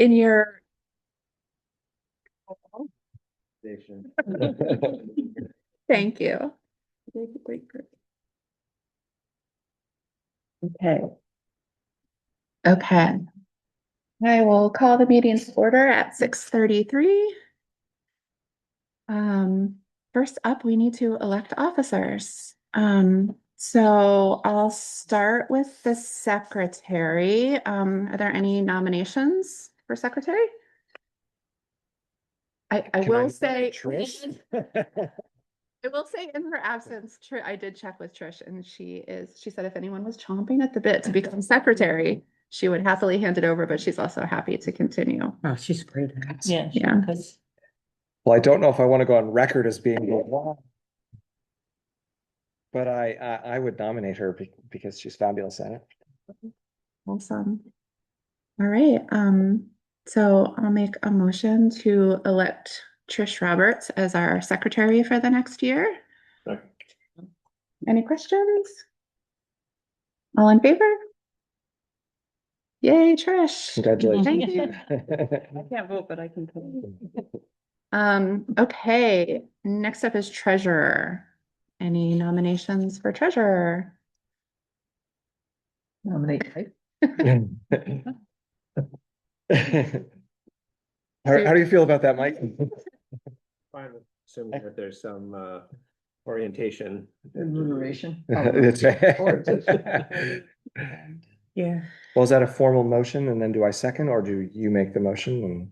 in your, thank you. Okay. Okay. I will call the meeting to order at 6:33. First up, we need to elect officers. So I'll start with the secretary. Are there any nominations for secretary? I will say, Trish? I will say in her absence, I did check with Trish and she said if anyone was chomping at the bit to become secretary, she would happily hand it over, but she's also happy to continue. Oh, she's great. Yeah. Well, I don't know if I want to go on record as being the but I would nominate her because she's fabulous at it. Awesome. All right. So I'll make a motion to elect Trish Roberts as our secretary for the next year. Any questions? All in favor? Yay, Trish. Congratulations. Thank you. I can't vote, but I can. Okay. Next up is treasurer. Any nominations for treasurer? Nominate. How do you feel about that, Mike? Fine, assuming that there's some orientation. Remuneration. That's right. Yeah. Well, is that a formal motion and then do I second or do you make the motion and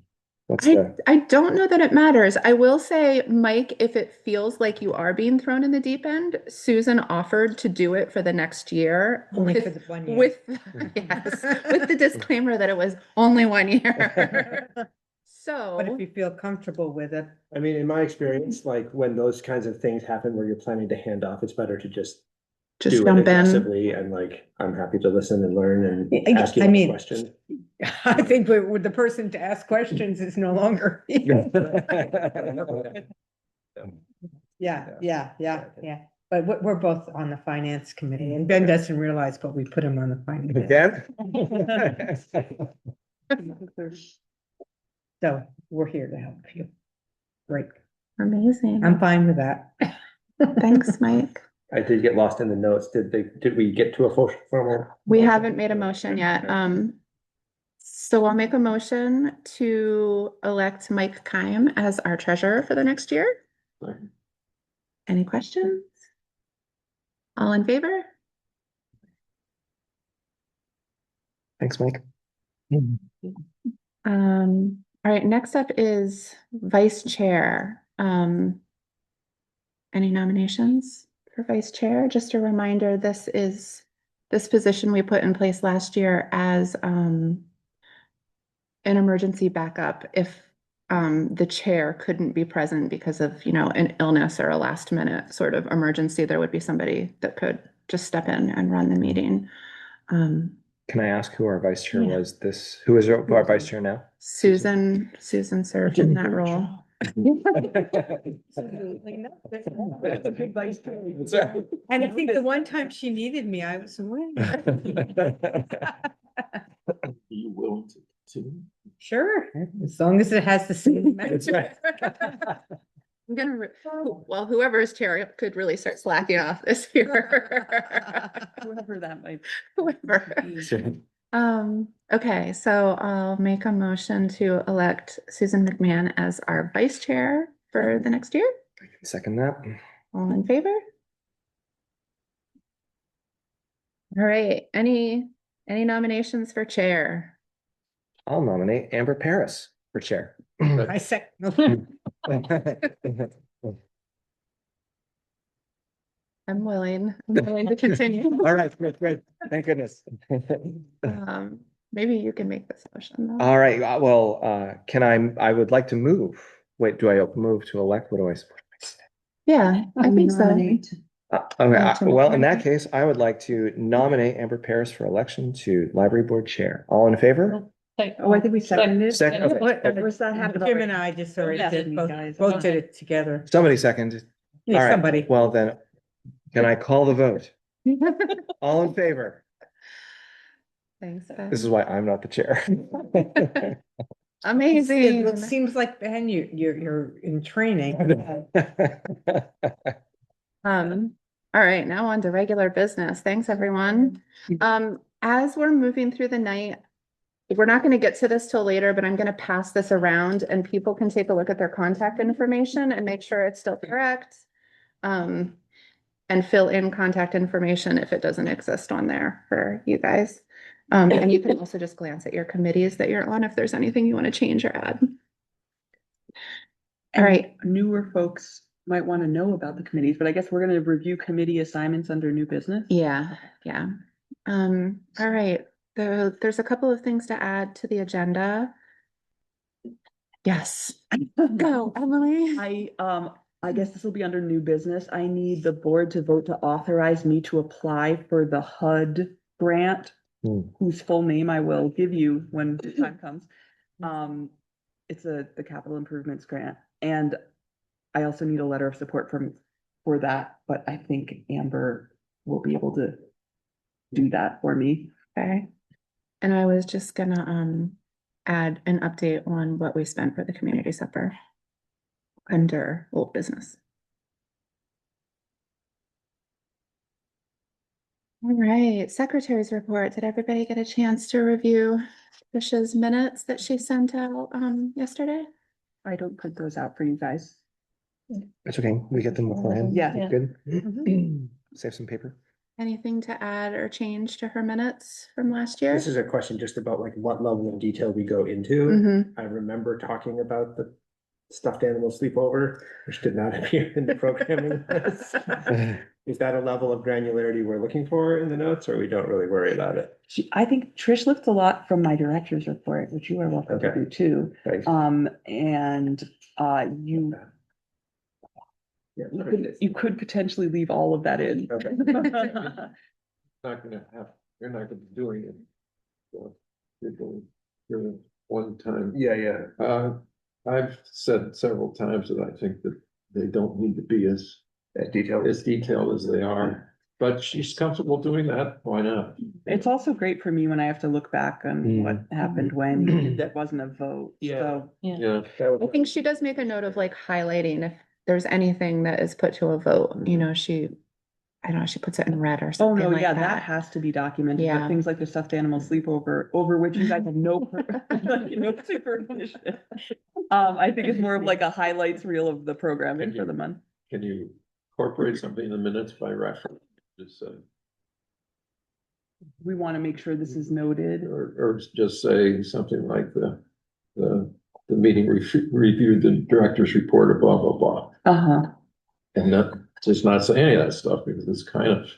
what's the? I don't know that it matters. I will say, Mike, if it feels like you are being thrown in the deep end, Susan offered to do it for the next year. Only for the 1 year. With yes, with the disclaimer that it was only 1 year. So, But if you feel comfortable with it. I mean, in my experience, like when those kinds of things happen where you're planning to hand off, it's better to just do it jump in. aggressively and like, I'm happy to listen and learn and ask you I mean, questions. I think with the person to ask questions is no longer. Yeah. But we're both on the finance committee and Ben doesn't realize, but we put him on the finance. Again? So we're here to help you. Great. Amazing. I'm fine with that. Thanks, Mike. I did get lost in the notes. Did we get to a formal? We haven't made a motion yet. So I'll make a motion to elect Mike Keim as our treasurer for the next year. Any questions? All in favor? Thanks, Mike. All right, next up is vice chair. Any nominations for vice chair? Just a reminder, this position we put in place last year as an emergency backup if the chair couldn't be present because of, an illness or a last minute sort of emergency. There would be somebody that could just step in and run the meeting. Can I ask who our vice chair was who is our vice chair now? Susan served in that role. And I think the one time she needed me, I was away. Are you willing to? Sure, as long as it has the same. That's right. I'm gonna, well, whoever's chair could really start slacking off this year. Whoever that might be. Whoever. Okay, so I'll make a motion to elect Susan McMahon as our vice chair for the next year. I can second that. All in favor? All right, any nominations for chair? I'll nominate Amber Paris for chair. I second. I'm willing to continue. All right, great. Thank goodness. Maybe you can make this motion though. All right, well, I would like to move. Wait, do I move to elect? What do I say? Yeah, I think so. Okay, well, in that case, I would like to nominate Amber Paris for election to library board chair. All in favor? Oh, I think we seconded. Second, okay. Was that happened? Jim and I just already did, both did it together. Somebody seconded. Yeah, All right, somebody. well then, can I call the vote? All in favor? Thanks, Ben. This is why I'm not the chair. Amazing. It seems like, Ben, you're in training. All right, now on to regular business. Thanks, everyone. As we're moving through the night, we're not going to get to this till later, but I'm going to pass this around and people can take a look at their contact information and make sure it's still correct. And fill in contact information if it doesn't exist on there for you guys. And you can also just glance at your committees that you're on if there's anything you want to change or add. All right. Newer folks might want to know about the committees, but I guess we're going to review committee assignments under new business. Yeah. All right. There's a couple of things to add to the agenda. Yes. Go, Emily. I guess this will be under new business. I need the board to vote to authorize me to apply for the HUD grant, whose full name I will give you when the time comes. It's the capital improvements grant. And I also need a letter of support for that, but I think Amber will be able to do that for me. Okay. And I was just gonna add an update on what we spent for the community supper under old business. All right, secretary's report. Did everybody get a chance to review Trisha's minutes that she sent out yesterday? I don't print those out for you guys. It's okay. We get them beforehand. Yeah. Good. Save some paper. Anything to add or change to her minutes from last year? This is a question just about like what level of detail we go into. Mhm. I remember talking about the stuffed animal sleepover, which did not appear in the programming list. Is that a level of granularity we're looking for in the notes, or we don't really worry about it? I think Trish lifts a lot from my director's report, which you are welcome to Okay. do too. Thanks. You could potentially leave all of that in. Okay. Not gonna have, you're not gonna be doing it. So you're one time. Yeah. I've said several times that I think that they don't need to be as Detailed. as detailed as they are, but she's comfortable doing that. Why not? It's also great for me when I have to look back on what happened when that wasn't a vote. Yeah. So Yeah. I think she does make a note of like highlighting if there's anything that is put to a vote, you know, I don't know, she puts it in red or oh something no, like yeah, that. that has to be documented. Yeah. But things like the stuffed animal sleepover, over which you guys have no supervision. I think it's more of like a highlights reel of the programming for the month. Can you incorporate something in the minutes by reference? Just We want to make sure this is noted. or just say something like the meeting reviewed the director's report of blah, blah, blah. And not just not say any of that stuff because it's kind of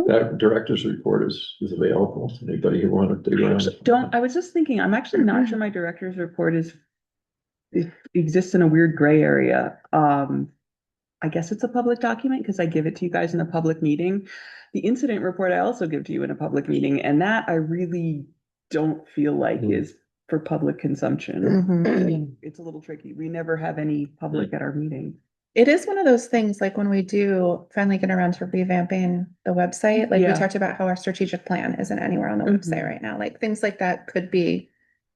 that director's report is available to anybody who wanted to dig around. I was just thinking, I'm actually not sure my director's report it exists in a weird gray area. I guess it's a public document because I give it to you guys in a public meeting. The incident report I also give to you in a public meeting, and that I really don't feel like is for public consumption. It's a little tricky. We never have any public at our meeting. It is one of those things, like when we do finally get around to revamping the website, like we talked about how our strategic plan isn't anywhere on the website right now, like things like that could be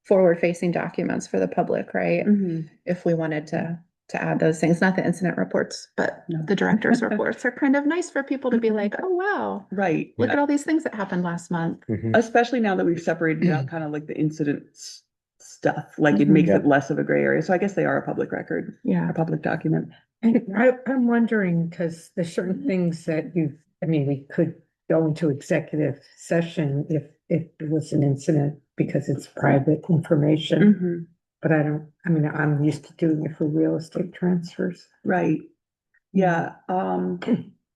forward-facing documents for the public, right? If we wanted to add those things, not the incident reports, but the director's reports are kind of nice for people to be like, oh, wow. Right. Look at all these things that happened last month. Especially now that we've separated out kind of like the incidents stuff, like it makes it less of a gray area. So I guess they are a public record. Yeah. A public document. And I'm wondering, because there's certain things that we could go into executive session if it was an incident because it's private information. But I'm used to doing it for real estate transfers. Right. Yeah. I'm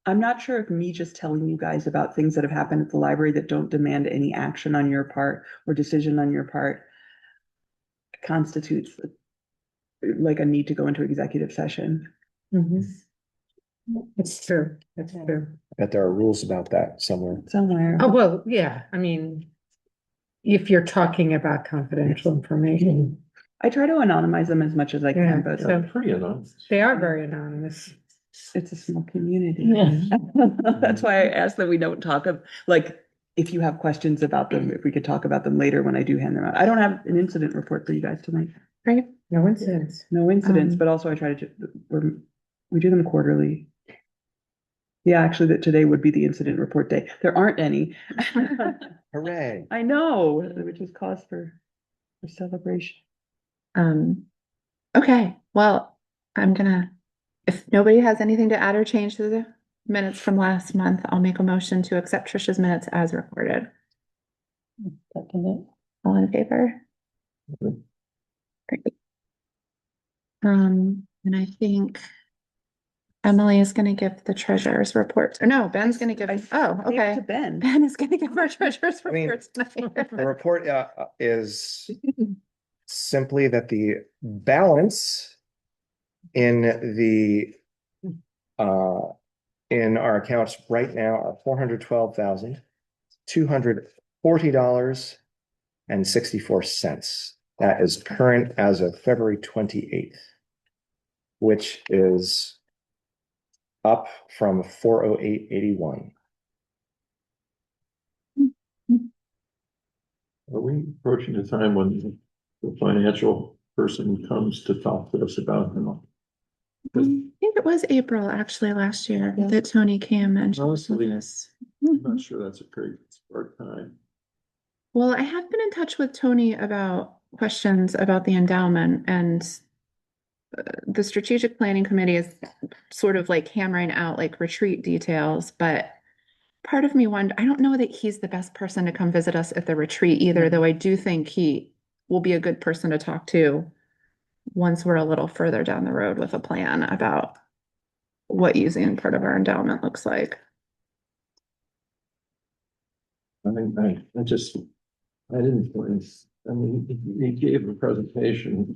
not sure if me just telling you guys about things that have happened at the library that don't demand any action on your part or decision on your part constitutes like a need to go into executive session. It's true. That's true. I bet there are rules about that somewhere. Somewhere. Oh, well, yeah. If you're talking about confidential information. I try to anonymize them as much as I can, but so Pretty anonymous. they are very anonymous. it's a small community. That's why I asked that we don't talk of like if you have questions about them, if we could talk about them later when I do hand them out. I don't have an incident report for you guys tonight. Right? No incidents. No incidents, Um, but also I try to, we do them quarterly. Yeah, actually, that today would be the incident report day. There aren't any. Hooray. I know, which is cause for celebration. Okay, well, if nobody has anything to add or change to the minutes from last month, I'll make a motion to accept Trisha's minutes as recorded. All in favor? Okay. Great. And I think Emily is gonna give the treasurer's report. Or no, Ben's gonna give, oh, Gave it okay. to Ben. Ben is gonna give our treasurer's I mean, report tonight. The report is simply that the balance in the in our accounts right now are $412,240.64. That is current as of February 28th, which is up from 408.81. Are we approaching a time when the financial person comes to talk to us about them? I think it was April actually last year that Tony came and showed us Honestly, this. I'm not sure that's a great start time. Well, I have been in touch with Tony about questions about the endowment, and the strategic planning committee is sort of like hammering out like retreat details, but part of me wondered, I don't know that he's the best person to come visit us at the retreat either, though I do think he will be a good person to talk to once we're a little further down the road with a plan about what using part of our endowment looks like. I didn't, I mean, he gave a presentation,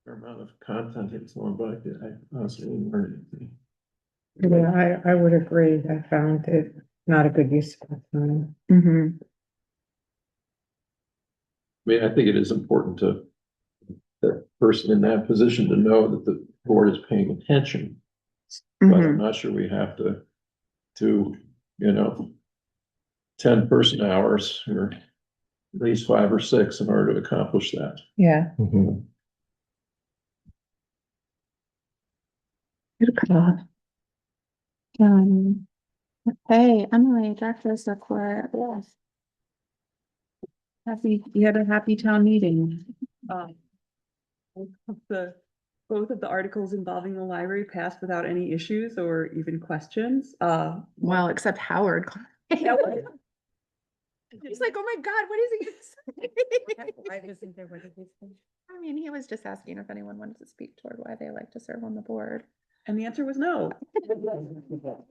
fair amount of content and so on, but I honestly didn't learn anything. Yeah, I would agree. I found it not a good use of time. Mhm. I mean, I think it is important to the person in that position to know that the board is paying attention. But I'm Mhm. not sure we have to do, 10 person hours or at least 5 or 6 in order to accomplish that. Yeah. Mhm. Good call. Hey, Emily, Doctor's report. Yes. You had a happy town meeting. Both of the articles involving the library passed without any issues or even questions. Well, except Howard. Yeah, what- He's like, oh my God, what is he gonna say? Why isn't there what it is? I mean, he was just asking if anyone wanted to speak toward why they like to serve on the board. And the answer was no. It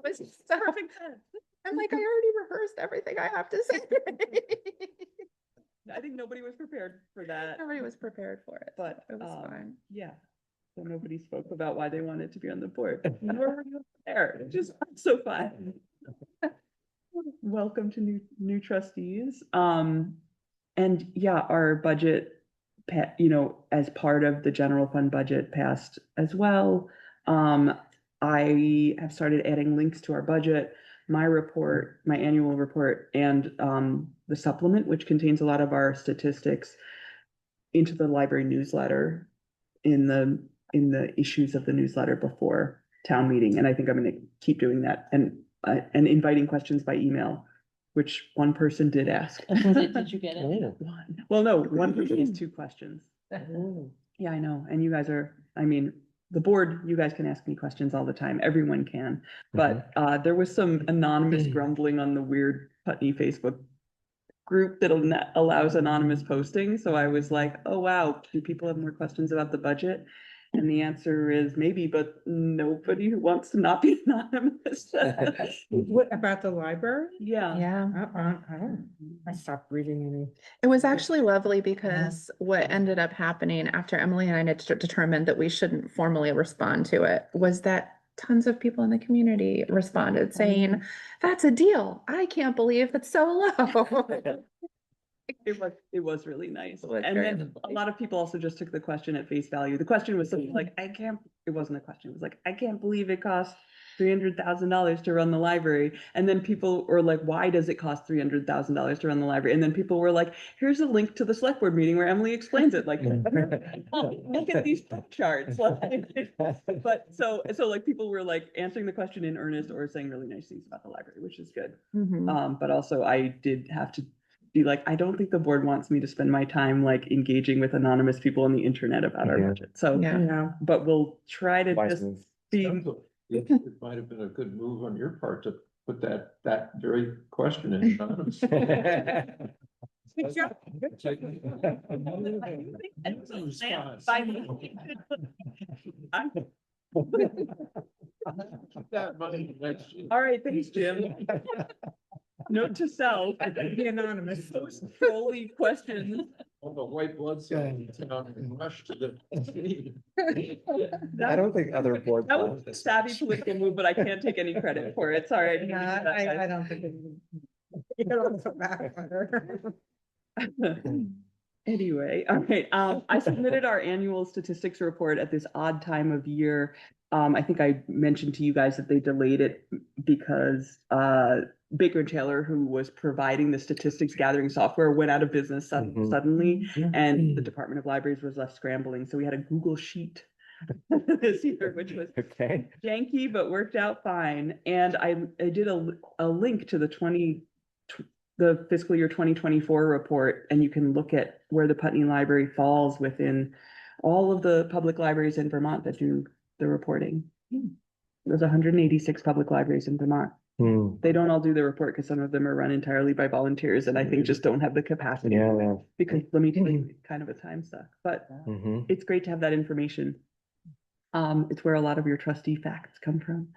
was so, I'm like, I already rehearsed everything I have to say. I think nobody was prepared for that, Nobody was prepared for it, but it was fine. yeah. So nobody spoke about why they wanted to be on the board. Nor were you there. It just so fun. Welcome to new trustees. And yeah, our budget, as part of the general fund budget passed as well. I have started adding links to our budget, my report, my annual report, and the supplement, which contains a lot of our statistics, into the library newsletter in the issues of the newsletter before town meeting. And I think I'm going to keep doing that and inviting questions by email, which one person did ask. Did you get it? One. Well, no, one person has 2 questions. Yeah, I know. And you guys the board, you guys can ask me questions all the time. Everyone can. But there was some anonymous grumbling on the weird Putney Facebook group that allows anonymous posting. So I was like, oh, wow, do people have more questions about the budget? And the answer is maybe, but nobody who wants to not be anonymous. What about the library? Yeah. Yeah. I stopped reading any. It was actually lovely because what ended up happening after Emily and I had determined that we shouldn't formally respond to it was that tons of people in the community responded saying, that's a deal. I can't believe it's so low. It was really nice. It was And very then a lovely. lot of people also just took the question at face value. The question was something like, it wasn't a question. It was like, I can't believe it costs $300,000 to run the library. And then people were like, why does it cost $300,000 to run the library? And then people were like, here's a link to the select board meeting where Emily explains it. Like, look at these charts. But so like people were like answering the question in earnest or saying really nice things about the library, which is good. Mhm. But also I did have to be like, I don't think the board wants me to spend my time like engaging with anonymous people on the internet about our Yeah. budget. So, Yeah. Yeah. but we'll try to Wise just move. be, It might have been a good move on your part to put that very question in. anonymous. Good job. That money next year. All right, thanks, Jim. Note to self. Be anonymous. Those trolly questions. All the white blood cells in town and rush to the. I don't think other boards. That want was a this. savvy political move, but I can't take any credit for it. Sorry. I didn't No, mean to do that, I guys. don't think it. It also backfire. Anyway, all right. I submitted our annual statistics report at this odd time of year. I think I mentioned to you guys that they delayed it because Baker and Taylor, who was providing the statistics gathering software, went out of business Mhm. suddenly, and the Department of Libraries was left scrambling. So we had a Google Sheet this year, which was Okay. janky, but worked out fine. And I did a link to the fiscal year 2024 report, and you can look at where the Putney Library falls within all of the public libraries in Vermont that do the reporting. There's 186 public libraries in Vermont. Hmm. They don't all do the report because some of them are run entirely by volunteers, and I think just don't have the capacity. Yeah. Because let me tell you, it's kind of a time suck, but Mm-hmm. it's great to have that information. It's where a lot of your trustee facts come from.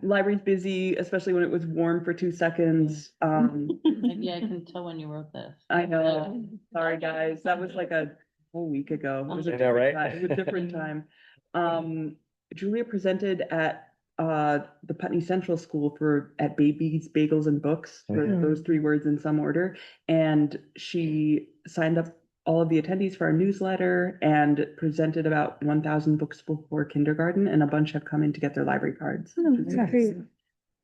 Library's busy, especially when it was warm for 2 seconds. Maybe I can tell when you wrote this. I know. Sorry, guys. That was like a whole week ago. It was a I know, right? different time. It was a different time. Julia presented at the Putney Central School at Babies, Bagels, and Books, for Mhm. those 3 words in some order. And she signed up all of the attendees for our newsletter and presented about 1,000 books before kindergarten, and a bunch have come in to get their library cards. Oh, that's great.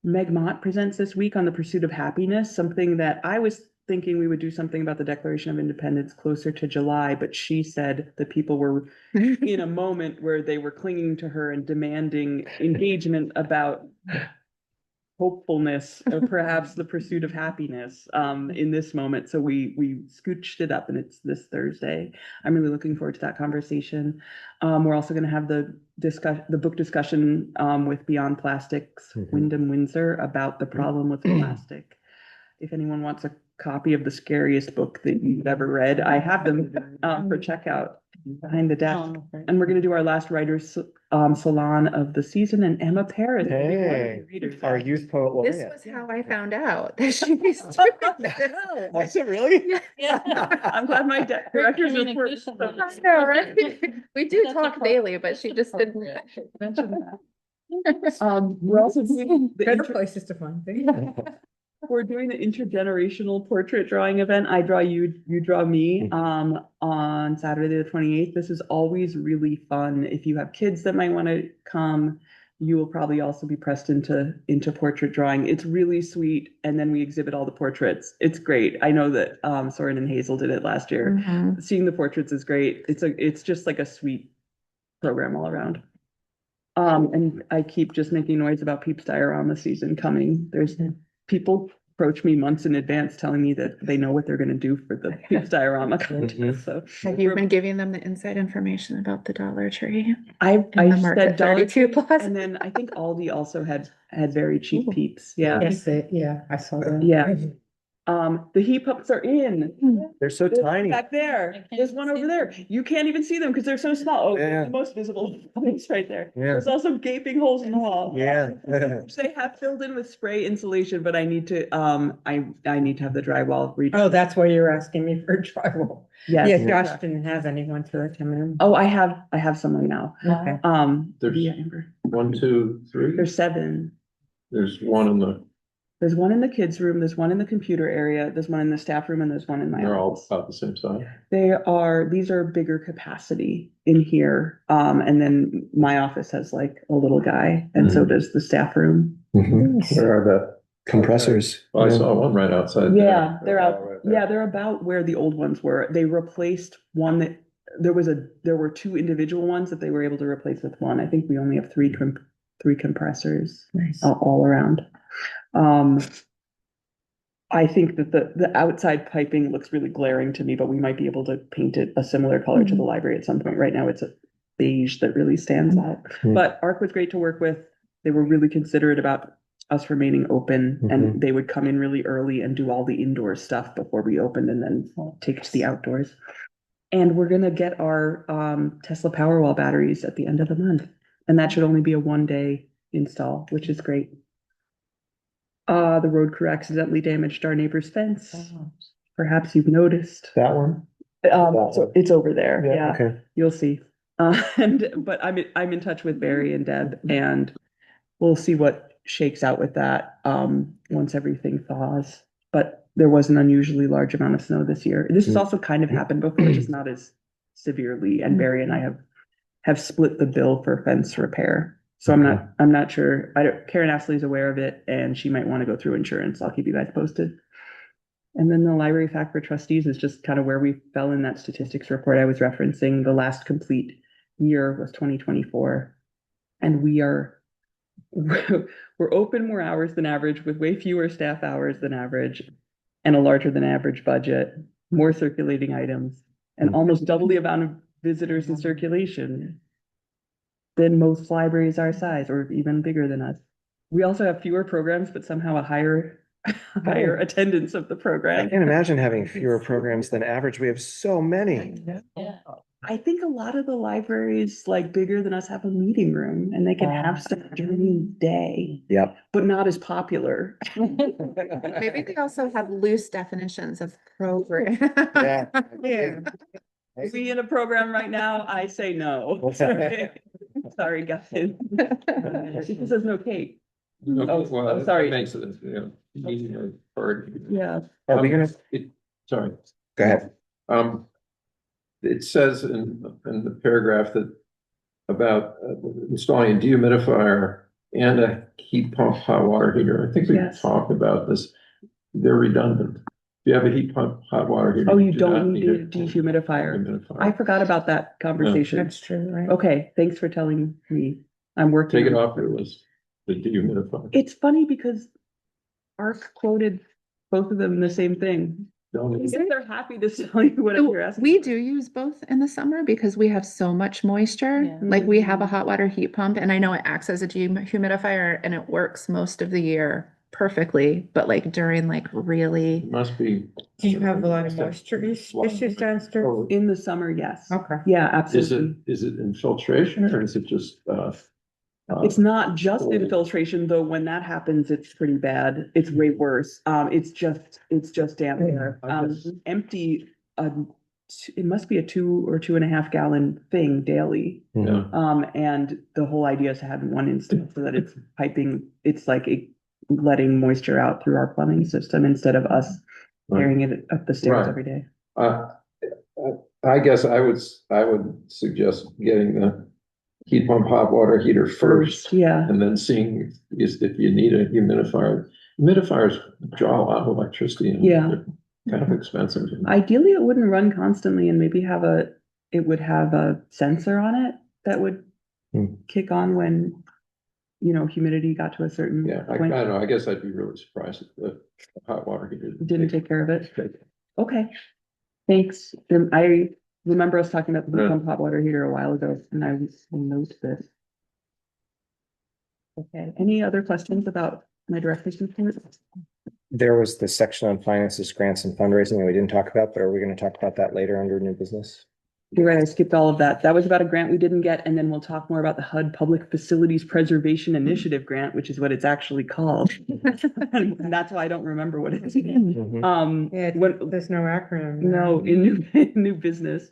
Meg Mott presents this week on the pursuit of happiness, something that I was thinking we would do something about the Declaration of Independence closer to July, but she said that people were in a moment where they were clinging to her and demanding engagement about hopefulness or perhaps the pursuit of happiness in this moment. So we scooched it up, and it's this Thursday. I'm really looking forward to that conversation. We're also going to have the book discussion with Beyond Plastics, Mhm. Wyndham Windsor, about the problem with plastic. If anyone wants a copy of the scariest book that you've ever read, I have them for checkout behind the desk. Oh, great. And we're going to do our last writers salon of the season, and Emma Paris will be one of Hey, the readers. our youth poet This laureate. was how I found out that she was doing this. Was it really? Yeah. Yeah. I'm glad my director's report. Communication. I know, right? We do That's talk appropriate. daily, but she just didn't mention that. We're also doing Better places to find things. we're doing the intergenerational portrait drawing event. I draw you, you draw me, on Saturday the 28th. This is always really fun. If you have kids that might want to come, you will probably also be pressed into portrait drawing. It's really sweet. And then we exhibit all the portraits. It's great. I know that Soren and Hazel did it last year. Mhm. Seeing the portraits is great. It's just like a sweet program all around. And I keep just making noise about Peeps Diorama season coming. There's people approach me months in advance telling me that they know what they're gonna do for the Peeps Diorama contest, so. Have you been giving them the inside information about the Dollar Tree? I in the said Market Dollar 32 Tree, Plaza? and then I think Aldi also had very cheap Ooh. Peeps, yeah. Yes, yeah, I saw that. Yeah. The heat pumps are in. They're so There's tiny. Back I there, can't there's even one see over there. them. You can't even see them because they're so small. Oh, Yeah. the most visible place right there. Yeah. There's also gaping holes in the wall. Yeah. Which they have filled in with spray insulation, but I need to, I need to have the drywall read. Oh, that's why you're asking me for drywall. Yes. Yeah, Josh didn't have anyone to come in. Oh, I have someone now. Okay. There's- Via Amber. 1, 2, 3. There's 7. There's one in the There's one in the kids' room, there's one in the computer area, there's one in the staff room, and there's one in my They're all office. about the same size. These are bigger capacity in here. And then my office has like a little guy, and so does the staff room. Where are the compressors? Well, I saw one right outside Yeah, there. they're out. Yeah, they're about where the old ones were. They replaced one that there were two individual ones that they were able to replace with one. I think we only have three compressors all around. I think that the outside piping looks really glaring to me, but we might be able to paint it a similar color to the library at some point. Right now, it's a beige that really stands out. But ARC was great to work with. They were really considerate about us remaining open, and they would come in really early and do all the indoor stuff before we opened, and then take it to the outdoors. And we're gonna get our Tesla Powerwall batteries at the end of the month, and that should only be a 1-day install, which is great. The road crew accidentally damaged our neighbor's fence. Perhaps you've noticed. That one? So it's over there. Yeah, Okay. you'll see. But I'm in touch with Barry and Deb, and we'll see what shakes out with that once everything thaws. But there was an unusually large amount of snow this year. This has also kind of happened before, just not as severely. And Barry and I have split the bill for fence repair. So I'm not sure. Karen Astley's aware of it, and she might want to go through insurance. I'll keep you guys posted. And then the library fact for trustees is just kind of where we fell in that statistics report I was referencing. The last complete year was 2024, and we're open more hours than average, with way fewer staff hours than average, and a larger than average budget, more circulating items, and almost double the amount of visitors in circulation than most libraries our size, or even bigger than us. We also have fewer programs, but somehow a higher attendance of the I program. can't imagine having fewer programs than average. We have so many. Yeah. I think a lot of the libraries like bigger than us have a meeting room, and they can have stuff during the day. Yep. But not as popular. Maybe they also have loose definitions of program. Yeah. Is he in a program right now? I say no. Sorry, guys. She says no cake. Okay, well, I'm sorry. that makes it, easier for. Yeah. Are we gonna? Sorry. Go ahead. It says in the paragraph that about installing a dehumidifier and a heat pump hot water heater. I think we talked about this. They're redundant. If you have a heat pump hot water heater. Oh, you don't need a dehumidifier. I forgot about that conversation. That's true, right? Okay, thanks for telling me. I'm working. Take it off your list, the dehumidifier. It's funny because ARC quoted both of them the same thing. I guess they're happy to tell you whatever you're asking. We do use both in the summer because we have so much moisture. Yeah. Like we have a hot water heat pump, and I know it acts as a dehumidifier and it works most of the year perfectly. But like during like really, It must be. Do you have a lot of moisture issues downstairs? In the summer, yes. Okay. Yeah, absolutely. Is it infiltration or is it just, It's not just infiltration, though. When that happens, it's pretty bad. It's way worse. It's just damp there. Empty. It must be a 2 or 2.5 gallon thing daily. yeah. And the whole idea is to have one instance so that it's piping. It's like letting moisture out through our plumbing system instead of us carrying it up the stairs Right. every day. I guess I would suggest getting the heat pump hot water heater first. Yeah. And then seeing if you need a humidifier. Humidifiers draw a lot of electricity and Yeah. they're kind of expensive. Ideally, it wouldn't run constantly, and maybe it would have a sensor on it that would kick on when, humidity got to a certain Yeah, I point. don't know. I guess I'd be really surprised if the hot water heater Didn't take care of it. Okay, thanks. I remember us talking about the heat pump hot water heater a while ago, and I will note this. Okay, any other questions about my director's report? There was the section on finances, grants and fundraising that we didn't talk about, but are we going to talk about that later under new business? You're right, I skipped all of that. That was about a grant we didn't get, and then we'll talk more about the HUD Public Facilities Preservation Initiative Grant, which is what it's actually called. And that's why I don't remember what it is. Yeah, there's no acronym. No, in new business.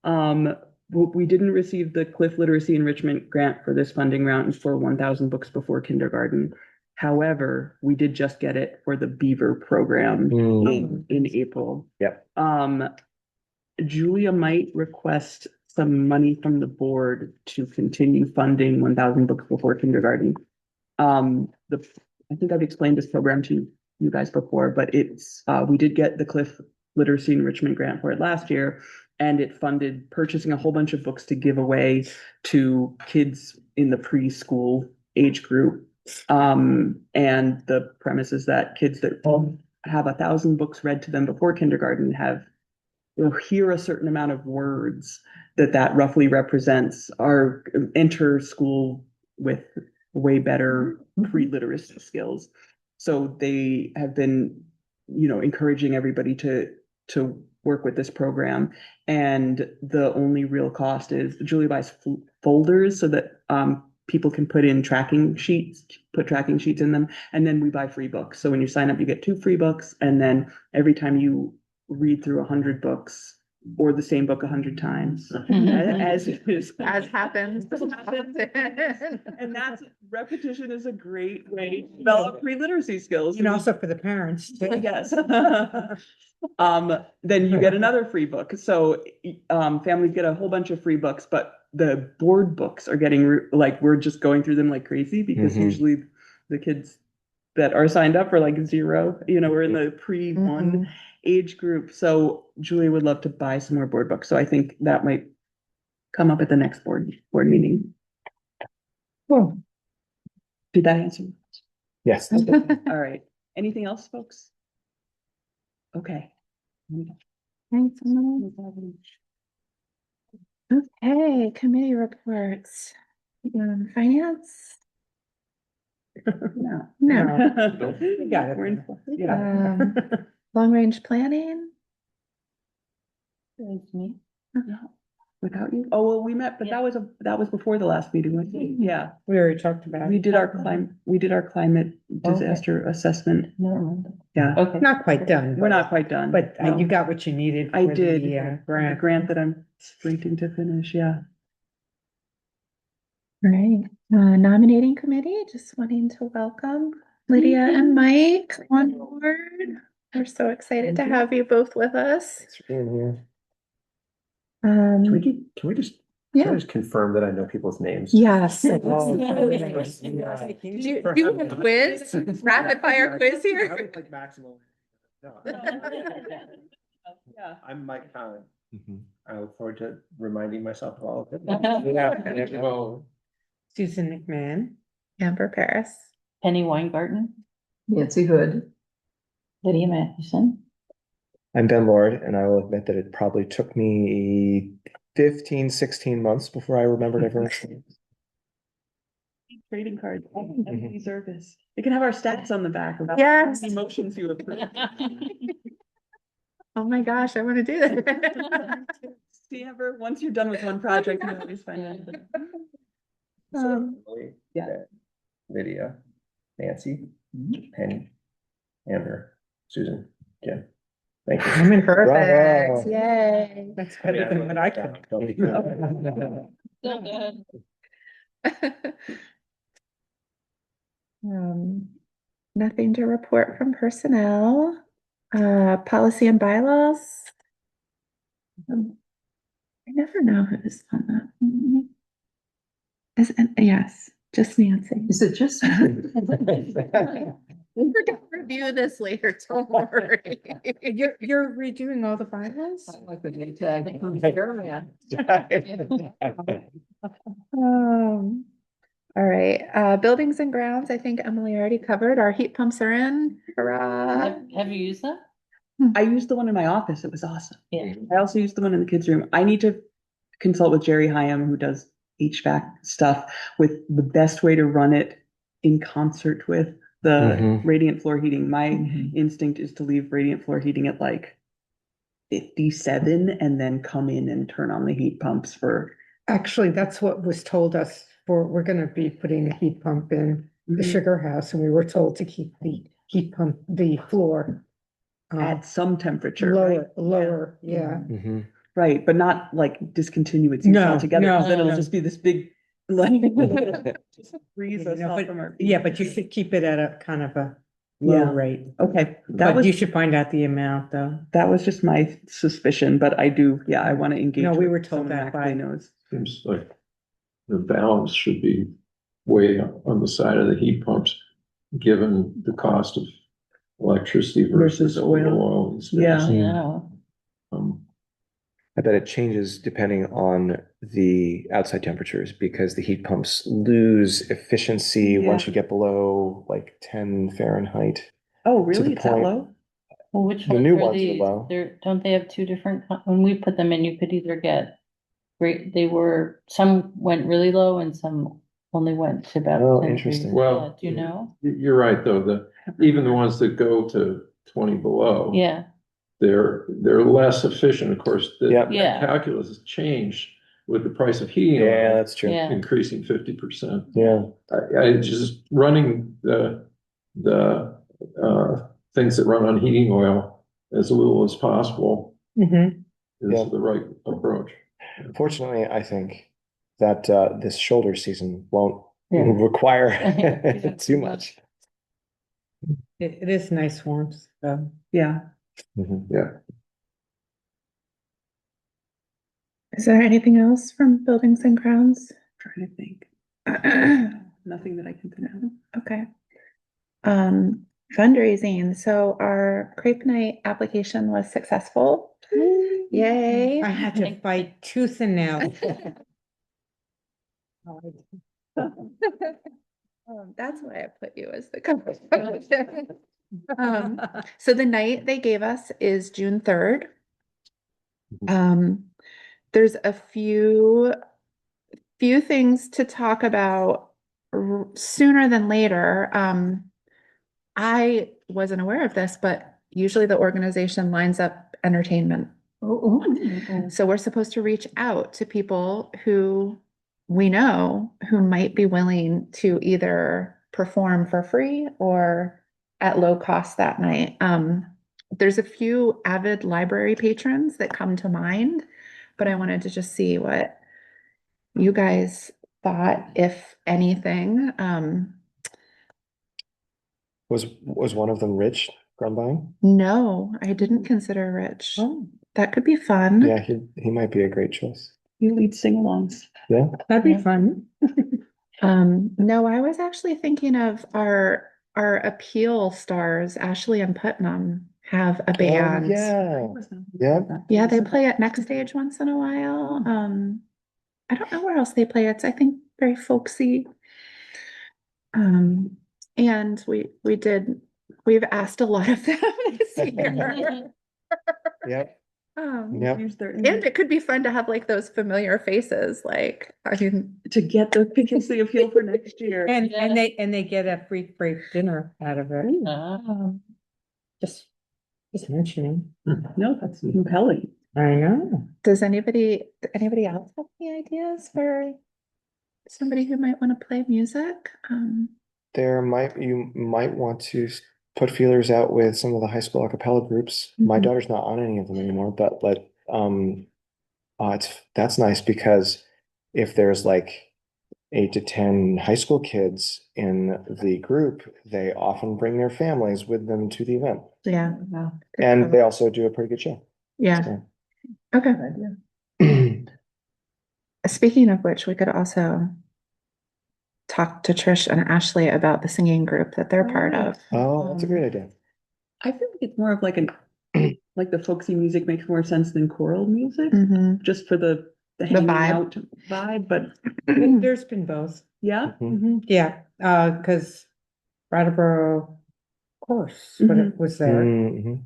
We didn't receive the Cliff Literacy Enrichment Grant for this funding round for 1,000 books before kindergarten. However, we did just get it for the Beaver program in April. Yep. Julia might request some money from the board to continue funding 1,000 books before kindergarten. I think I've explained this program to you guys before, but it's we did get the Cliff Literacy Enrichment Grant for it last year, and it funded purchasing a whole bunch of books to give away to kids in the preschool age group. And the premise is that kids that have 1,000 books read to them before kindergarten will hear a certain amount of words that roughly represents or enter school with way better pre-literacy skills. So they have been, encouraging everybody to work with this program. And the only real cost is Julie buys folders so that people can put tracking sheets in them. And then we buy free books. So when you sign up, you get 2 free books. And then every time you read through 100 books or the same book 100 times, as happens. And repetition is a great way to develop pre-literacy skills. And also for the parents. Yes. Then you get another free book. So families get a whole bunch of free books, but the board books are getting we're just going through them like crazy because usually the kids that are signed up are like 0, we're in the pre-1 age group. So Julie would love to buy some more board books. So I think that might come up at the next board meeting. Cool. Did that answer? Yes. All right. Anything else, folks? Okay. Thanks, Emily. Okay, committee reports. Finance? No. We got it. We're in, Long-range planning? It's me. Without you? Oh, well, we met, but that was before the last meeting, wasn't it? Yeah. We already talked about We it. did our climate disaster assessment. No. Yeah. Okay. Not quite done. We're not quite done. But no. you got what you needed. I for did. The The grant that I'm sprinting to finish. Yeah. Right. Nominating committee, just wanting to welcome Lydia and Mike on board. We're so excited to have you both with us. Thanks for being here. Can we just confirm that I know people's names? Yes. Do Oh. you want a quiz? Rapid fire quiz I here? would like maximal. No. Yeah. I'm Mike Collin. Mhm. I look forward to reminding myself of all of it. Yeah. Susan McMahon. Amber Paris. Penny Weingarten, Nancy Hood. Lydia Mathewson. I'm Ben Lord, and I will admit that it probably took me 15, 16 months before I remembered everyone's name. Trading cards. Empty service. It can have our stats on the back about Yes. the emotions you approved. Oh my gosh, I want to do that. See, Amber, once you're done with one project, you always find out. Emily, Yeah. Lydia, Nancy, Penny, Amber, Susan, Jim. Thank you. I'm in her. Perfect. Bravo. Yay. That's better than what I could. Don't be So good. Nothing to report from personnel. Policy and bylaws. I never know who's on that. Yes, just Nancy. Is it just? We're gonna review this later, don't worry. You're redoing all the bylaws? I like the name tag. All right, buildings and grounds, I think Emily already covered. Our heat pumps are in. Hurrah. Have you used that? I used the one in my office. It was awesome. Yeah. I also used the one in the kids' room. I need to consult with Jerry Hyam, who does HVAC stuff, with the best way to run it in concert with the radiant floor heating. My instinct is to leave radiant floor heating at like 57 and then come in and turn on the heat pumps for. Actually, that's what was told us we're gonna be putting a heat pump in the sugar house, and we were told to keep the heat pump, the floor. At some temperature, Lower, yeah. right, but not like discontinue its use No, altogether, no, because then it'll no. just be this big Just freeze us You know, off but- from our. Yeah, but you should keep it at a kind of a Yeah. low rate. Okay, But you should find out the amount though. that was just my suspicion, but I do, yeah, I want to engage. No, we with were told someone who that actually by- knows. Seems like the balance should be way on the side of the heat pumps, given the cost of electricity versus Versus oil. oil these days. Yeah. Yeah. I bet it changes depending on the outside temperatures because the heat pumps lose efficiency once Yeah. you get below like 10 Fahrenheit. Oh, the really? It's that point- low? Well, which The ones new are ones are these? low. Don't they have two different, when we put them in, you could either get great, some went really low and some only went to about. Oh, 10 degrees. interesting. Well, Yeah, do you know? You're right, though, even the ones that go to 20 below. Yeah, They're less efficient, of course, Yep. Yeah. calculus has changed with the price of heating Yeah, oil that's true. yeah. increasing 50%. Yeah. I just running the things that run on heating oil as little as possible Mhm. is Yeah. the right approach. Fortunately, I think that this shoulder season won't Yeah. require Yeah. too much. It is nice warmth, so. Yeah. Mhm. Yeah. Is there anything else from buildings and grounds? Trying to think. Okay. Nothing that I can think of. Fundraising. So our crepe night application was successful. Yay. I had to fight tooth and nail. That's why I put you as the cover. So the night they gave us is June 3rd. There's a few things to talk about sooner than later. I wasn't aware of this, but usually the organization lines up entertainment. So we're supposed to reach out to people who we know who might be willing to either perform for free or at low cost that night. There's a few avid library patrons that come to mind, but I wanted to just see what you guys thought, if anything. Was one of them Rich Grumbine? No, I didn't consider Rich. Oh, That could be fun. Yeah, he might be a great choice. You lead sing-alongs. Yeah. that'd be Yeah. fun. No, I was actually thinking of our appeal stars, Ashley and Putnam, have a band. Oh, yeah. Yeah, they play at Next Stage once in a while. I don't know where else they play. It's, I think, very folksy. And we've asked a lot of them this year. Yep. Um, Yep. Use their and it could be fun to have like those familiar faces, like, I mean, to get the vacancy appeal for next year. And Yeah. they get a free break dinner out of it. Just mentioning. No, that's compelling. I know. does anybody else have any ideas for somebody who might want to play music? You might want to put feelers out with some of the high school a cappella groups. My Mhm. daughter's not on any of them anymore, but that's nice because if there's like 8 to 10 high school kids in the group, they often bring their families with them to the event. Yeah. And they also do a pretty good show. Yeah. So. Okay. Speaking of which, we could also talk to Trish and Ashley about the singing group that they're part of. Oh, that's a great idea. I feel like it's more of like like the folksy music makes more sense than choral music, Mhm. just for the hanging vibe. out vibe, but There's been both. yeah. Mhm. Yeah, because Brattleboro, of course, but it was there. Mhm.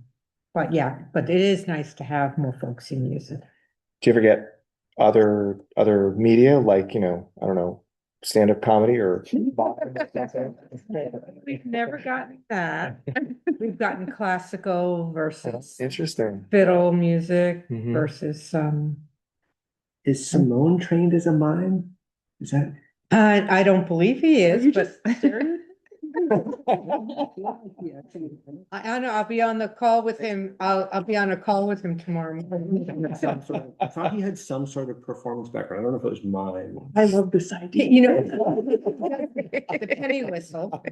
But yeah, but it is nice to have more folksy music. Do you ever get other media like, I don't know, stand-up comedy or? We've never gotten that. We've gotten classical versus Interesting. fiddle music Mhm. versus Is Simone trained as a mime? Is that? I don't believe he Are is, you but just staring? I don't know, I'll be on the call with him. I'll be on a call with him tomorrow morning. I thought he had some sort of performance background. I don't know if it was mine. I love this idea. You know, the penny whistle.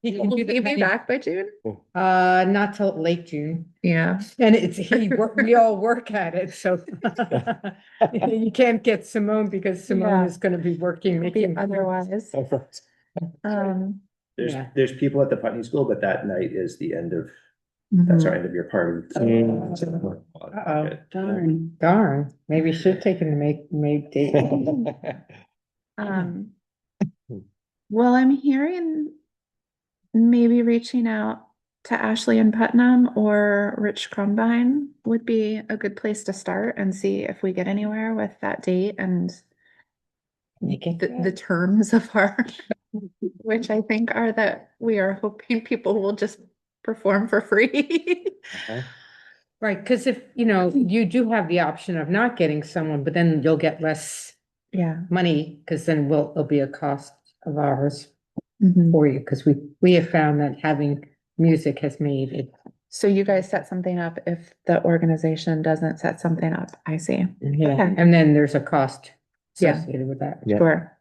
He can Will do he the be penny, back by June? not till late June. Yeah. And we all work at it, so. You can't get Simone because Simone Yeah. is gonna be working, Be making. otherwise. Um, Yeah. There's people at the Putney School, but that night is the end of, that's our mhm. end of year party. Uh-oh. Darn. Darn, maybe should take him to make date. Um, well, I'm hearing maybe reaching out to Ashley and Putnam or Rich Crumbine would be a good place to start and see if we get anywhere with that date and Make it the terms of our, which I think are that we are hoping people will just perform for free. Right, because if, you do have the option of not getting someone, but then you'll get less Yeah. money, because then it'll be a cost of ours Mhm. for you, because we have found that having music has made it. So you guys set something up if the organization doesn't set something up. I see. Yeah, Okay. and then there's a cost Yeah. associated with that. Yeah. Sure.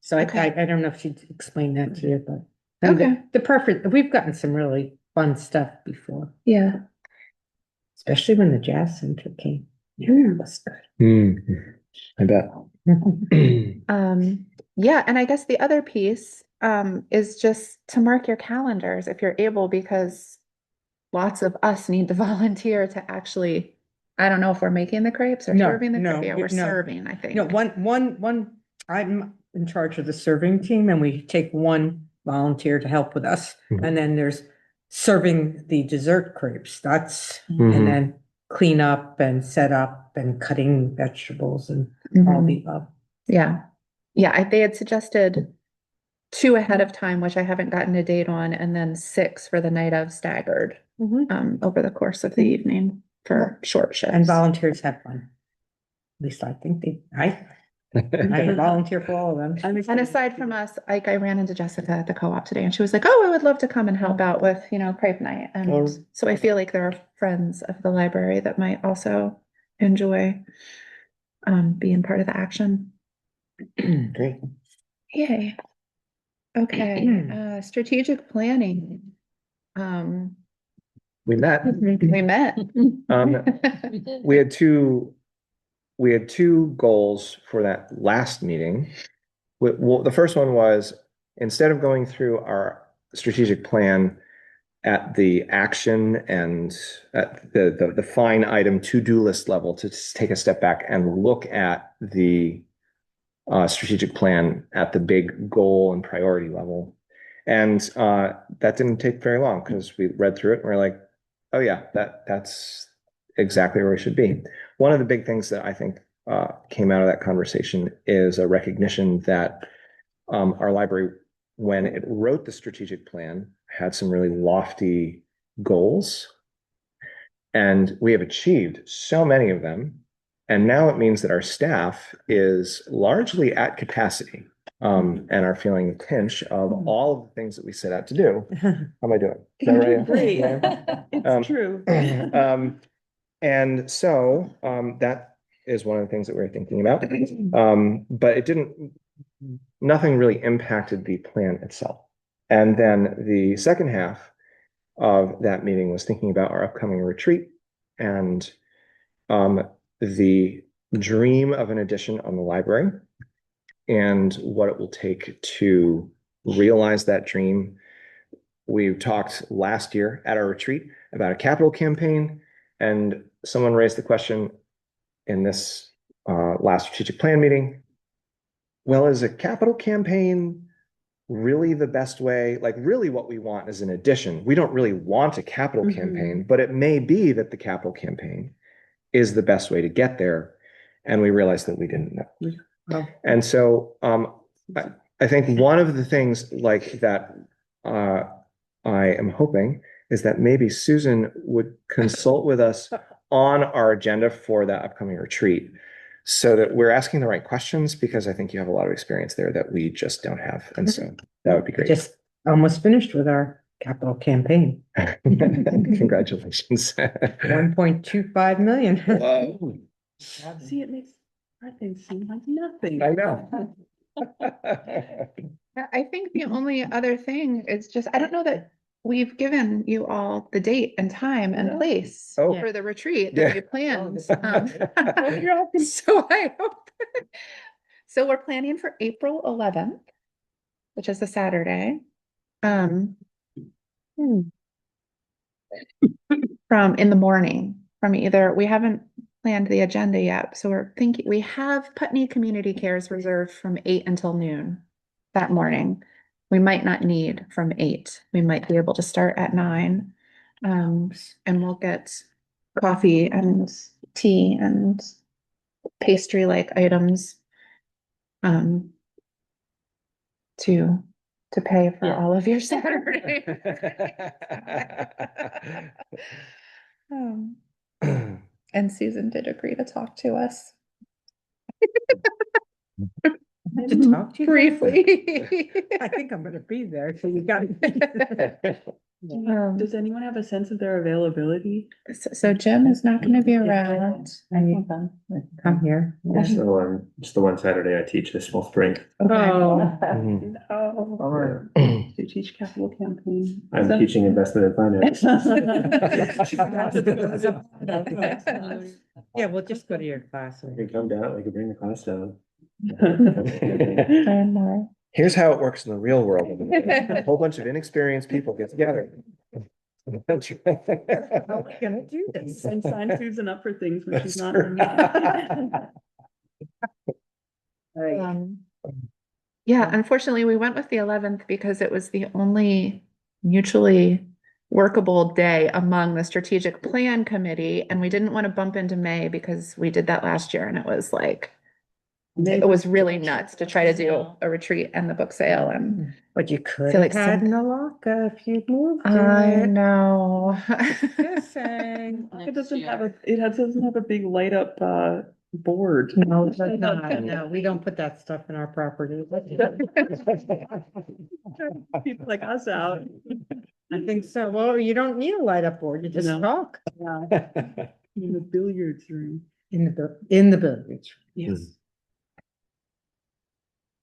So Okay. I don't know if she'd explain that to you, but. and Okay. The preference, we've gotten some really fun stuff before, Yeah. especially when the jazz center came. Yeah, that's I bet. good. Yeah, and I guess the other piece is just to mark your calendars if you're able, because lots of us need to volunteer to actually, I don't know if we're making the crepes or No, serving the no, crepes. Yeah, we- we're no. serving, I think. No, one, I'm in charge of the serving team and we take one volunteer to help with us. Mhm. And then there's serving the dessert crepes. That's, Mhm. and then clean up and set up and cutting vegetables and all Mhm. the above. Yeah. Yeah, they had suggested 2 ahead of time, which I haven't gotten a date on, and then 6 for the night of staggered over the course of the evening for short shifts. And volunteers have fun. At least I think I volunteer for all of them. And aside from us, I ran into Jessica at the co-op today and she was like, oh, I would love to come and help out with, crepe night. And Oh. so I feel like there are friends of the library that might also enjoy being part of the action. Great. Yay. Okay, strategic planning. We met. We met. We had two goals for that last meeting. Well, the first one was, instead of going through our strategic plan at the action and at the fine item to-do list level, to just take a step back and look at the strategic plan at the big goal and priority level. And that didn't take very long because we read through it and we're like, oh yeah, that's exactly where we should be. One of the big things that I think came out of that conversation is a recognition that our library, when it wrote the strategic plan, had some really lofty goals. And we have achieved so many of them. And now it means that our staff is largely at capacity and are feeling the pinch of all of the things that we set out to do. How am I doing? Is that right? Great. Yeah. It's true. And so that is one of the things that we're thinking about. But nothing really impacted the plan itself. And then the second half of that meeting was thinking about our upcoming retreat and the dream of an addition on the library and what it will take to realize that dream. We talked last year at our retreat about a capital campaign, and someone raised the question in this last strategic plan meeting, well, is a capital campaign really the best way? Like, really what we want is an addition. We don't really want a capital campaign, but it may be that the capital campaign is the best way to get there. And we realized that we didn't know. Oh. And so I think one of the things like that I am hoping is that maybe Susan would consult with us on our agenda for that upcoming retreat so that we're asking the right questions, because I think you have a lot of experience there that we just don't have. And so that would be great. Just almost finished with our capital campaign. Congratulations. 1.25 million. Whoa. See, it makes our things seem like nothing. I know. I think the only other thing is just, I don't know that we've given you all the date and time and Yeah. place Oh. for the retreat Yeah. that we planned. Oh, So I hope. So we're planning for April 11th, which is a Saturday. From in the morning, from either, we haven't planned the agenda yet, so we're thinking, we have Putney Community Cares reserved from 8 until noon that morning. We might not need from 8. We might be able to start at 9. And we'll get coffee and tea and pastry-like items to pay for Yeah. all of your Saturday. And Susan did agree to talk to us To talk to you briefly. I think I'm gonna be there, so you got. Does anyone have a sense of their availability? So Jim is not going to be around. Come here. Yeah, so it's the one Saturday I teach this whole spring. Oh. Mhm. No. To teach capital campaign. I'm teaching investment and finance. Yeah, we'll just go to your class. We can come down, we can bring the class down. Here's how it works in the real world. A whole bunch of inexperienced people get together. How are we gonna do this? And sign Susan up for things when she's That's not. in the meeting. Um, Yeah, unfortunately, we went with the 11th because it was the only mutually workable day among the strategic plan committee, and we didn't want to bump into May because we did that last year, and it was like, it was really nuts to try to do a retreat and the book sale, and But you could feel have like had some- Nalaka if you'd moved I it. know. Just saying. It doesn't have doesn't have a big light up board. No, it does not. No, we don't put that stuff in our property. People like us out. I think so. Well, you don't need a light up board. You just No. talk In the billiards room. in the billiards. Yes.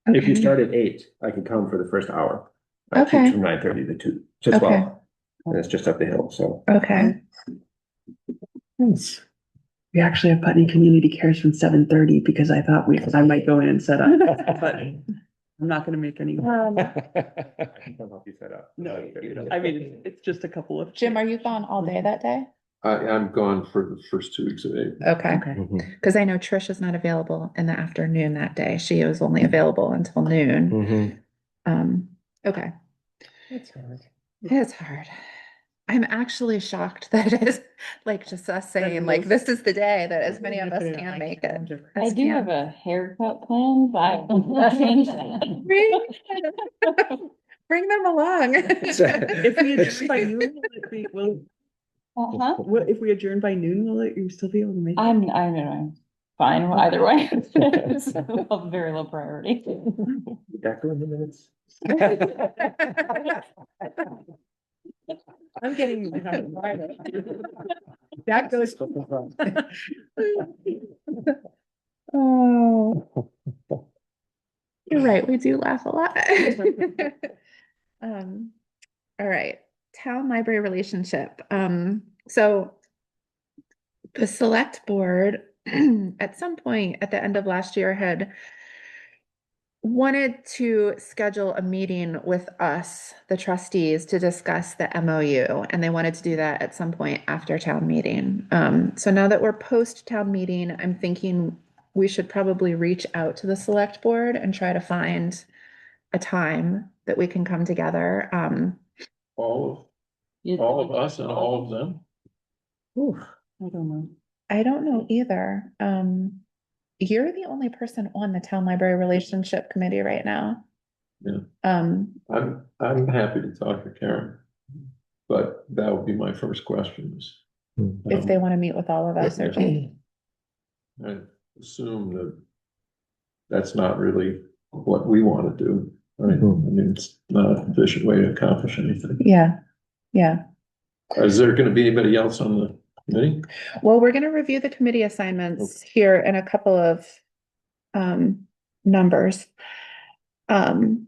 If you Okay. start at 8, I can come for the first hour. I Okay. teach from 9:30 to 2 to Okay. 12. And it's just up the hill, so. Okay. Nice. We actually have Putney Community Cares from 7:30 because I thought I might go in and set up, but I'm not gonna make any. I can come help you set up. No, I mean, it's just a couple of. Jim, are you gone all day that day? I'm gone for the first 2 weeks of April. Okay. Mhm. Because I know Trish is not available in the afternoon that day. She was only available until noon. Mhm. Okay. It's hard. It's hard. I'm actually shocked that it is like just us saying like, this is the day that as many of us can make it. I do have a haircut plan, but I change that. Bring them along. If we adjourn by noon, Uh-huh. if we adjourn by noon, will you still be able to make? I don't know. Fine, either way. It's of very low priority. Back in the minutes. I'm getting. That goes. Oh. You're right, we do laugh a lot. All right, town library relationship. So the select board at some point at the end of last year had wanted to schedule a meeting with us, the trustees, to discuss the MOU, and they wanted to do that at some point after town meeting. So now that we're post town meeting, I'm thinking we should probably reach out to the select board and try to find a time that we can come together. All of us and all of them. I don't know. I don't know either. You're the only person on the town library relationship committee right now. Yeah. Um, I'm happy to talk to Karen, but that would be my first question is. if they want to meet with all of us or just. And assume that that's not really what we want to do. Right? Mhm. I mean, it's not an efficient way to accomplish anything. Yeah, yeah. Is there going to be anybody else on the committee? Well, we're gonna review the committee assignments here in a couple of numbers. Um,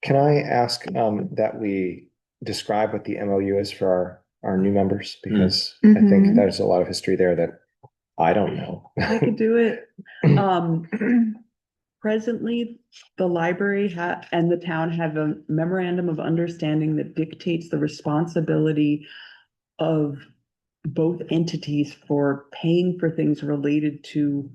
Can I ask that we describe what the MOU is for our new members? Because I think Mhm. there's a lot of history there that I don't know. I could do it. Presently, the library and the town have a memorandum of understanding that dictates the responsibility of both entities for paying for things related to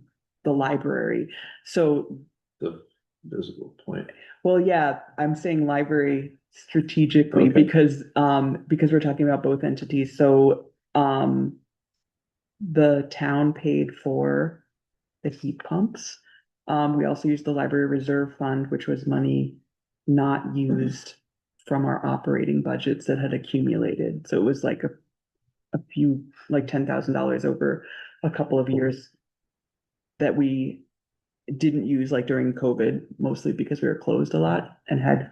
the library. So, The visible point. well, yeah, I'm saying library strategically Okay. because we're talking about both entities. So, the town paid for the heat pumps. We also used the library reserve fund, which was money not used from our operating budgets that had accumulated. So it was like a few, like $10,000 over a couple of years that we didn't use, like during COVID, mostly because we were closed a lot and had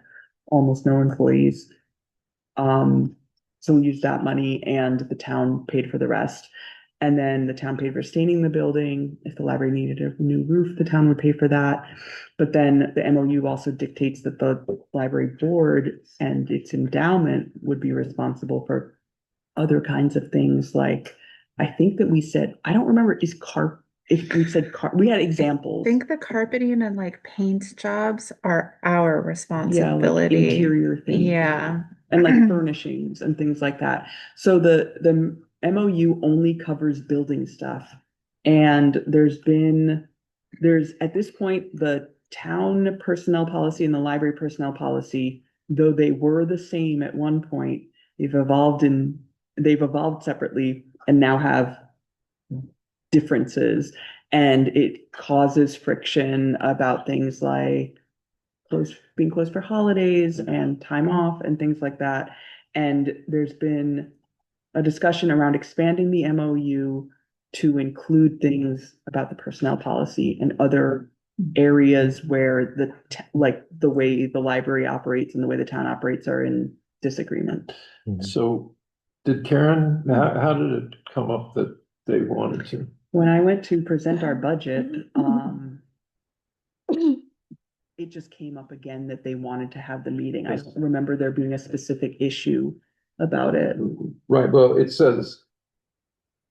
almost no employees. So we used that money and the town paid for the rest. And then the town paid for staining the building. If the library needed a new roof, the town would pay for that. But then the MOU also dictates that the library board and its endowment would be responsible for other kinds of things. Like, I think that we said, I don't remember, if we said we had I examples. think the carpeting and like paint jobs are our Yeah, like responsibility. interior things. Yeah. And like furnishings and things like that. So the MOU only covers building stuff. And there's at this point, the town personnel policy and the library personnel policy, though they were the same at one point, they've evolved separately and now have differences. And it causes friction about things like being closed for holidays and time off and things like that. And there's been a discussion around expanding the MOU to include things about the personnel policy and other areas where like the way the library operates and the way the town operates are in disagreement. So did Karen, how did it come up that they wanted to? When I went to present our budget, it just came up again that they wanted to have the meeting. I don't remember there being a specific issue about it. Right, well, it says,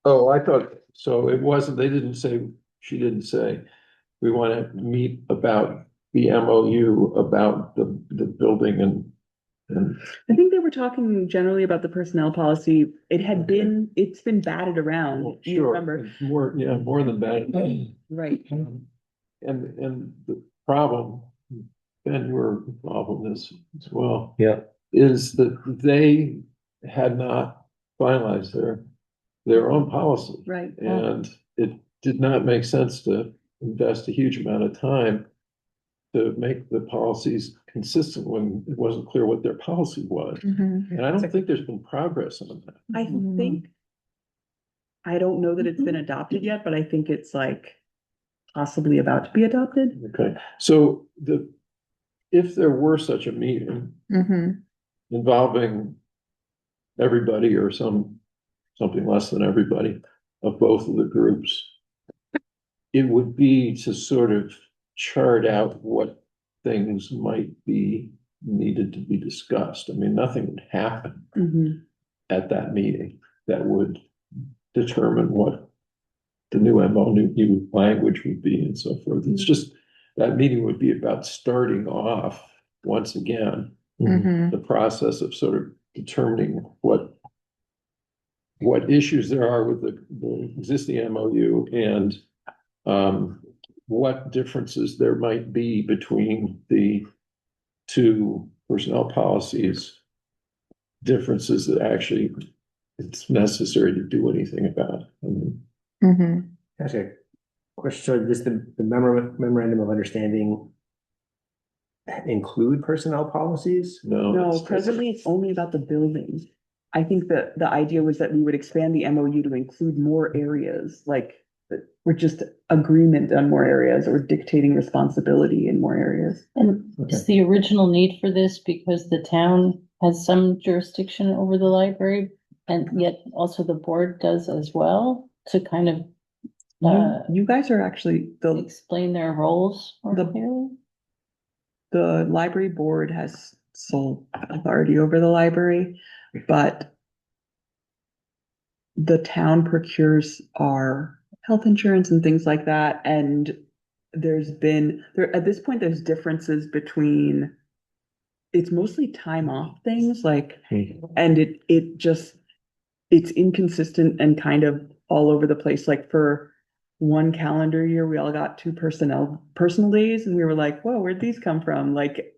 oh, I thought, so it wasn't, she didn't say, we want to meet about the MOU, about the building and I think they were talking generally about the personnel policy. It's been batted around. well, You sure, remember? more than that. Right. And the problem, Ben, we're involved in this as well. Yeah. Is that they had not finalized their own policy. Right. And it did not make sense to invest a huge amount of time to make the policies consistent when it wasn't clear what their policy was. Mhm. And I don't think there's been progress on that. I think, I don't know that it's been adopted yet, but I think it's like possibly about to be adopted. Okay, so if there were such a meeting Mhm. involving everybody or something less than everybody of both of the groups, it would be to sort of chart out what things might be needed to be discussed. I mean, nothing would happen Mhm. at that meeting that would determine what the new MOU language would be and so forth. It's just, that meeting would be about starting off once again Mhm. the process of sort of determining what issues there are with the existing MOU and what differences there might be between the two personnel policies, differences that actually it's necessary to do anything about. I mean, Mhm. Actually, question, so does the memorandum of understanding include personnel policies? no. No, presently it's only about the building. I think that the idea was that we would expand the MOU to include more areas, like or just agreement on more areas or dictating responsibility in more areas. And is the original need for this because the town has some jurisdiction over the library and yet also the board does as well to kind of You guys are actually, explain their roles more The- clearly? the library board has sole authority over the library, but the town procures our health insurance and things like that, and at this point, there's differences between, it's mostly time off things, like, and it's inconsistent and kind of all over the place. Like for one calendar year, we all got two personal days, and we were like, whoa, where'd these come from? Like,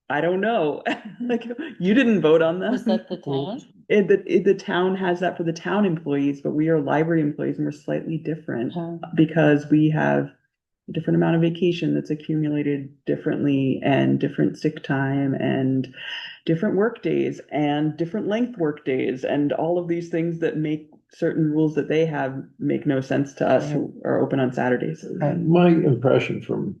I don't know. Like, you didn't vote on them. Was that the town? The town has that for the town employees, but we are library employees and we're slightly different because we have a different amount of vacation that's accumulated differently, and different sick time, and different work days, and different length work days, and all of these things that make certain rules that they have make no sense to us who are open on Saturdays. My impression from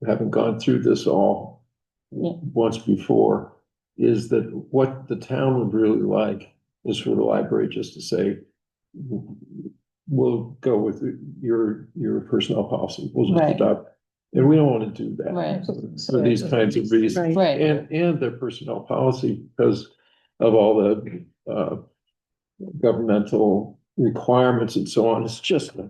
having gone through this all once before is that what the town would really like is for the library just to say, we'll go with your personnel policy, we'll just Right. adopt. And we don't want to do that. Right. For these kinds of reasons. Right. And their personnel policy, because of all the governmental requirements and so on, it's just a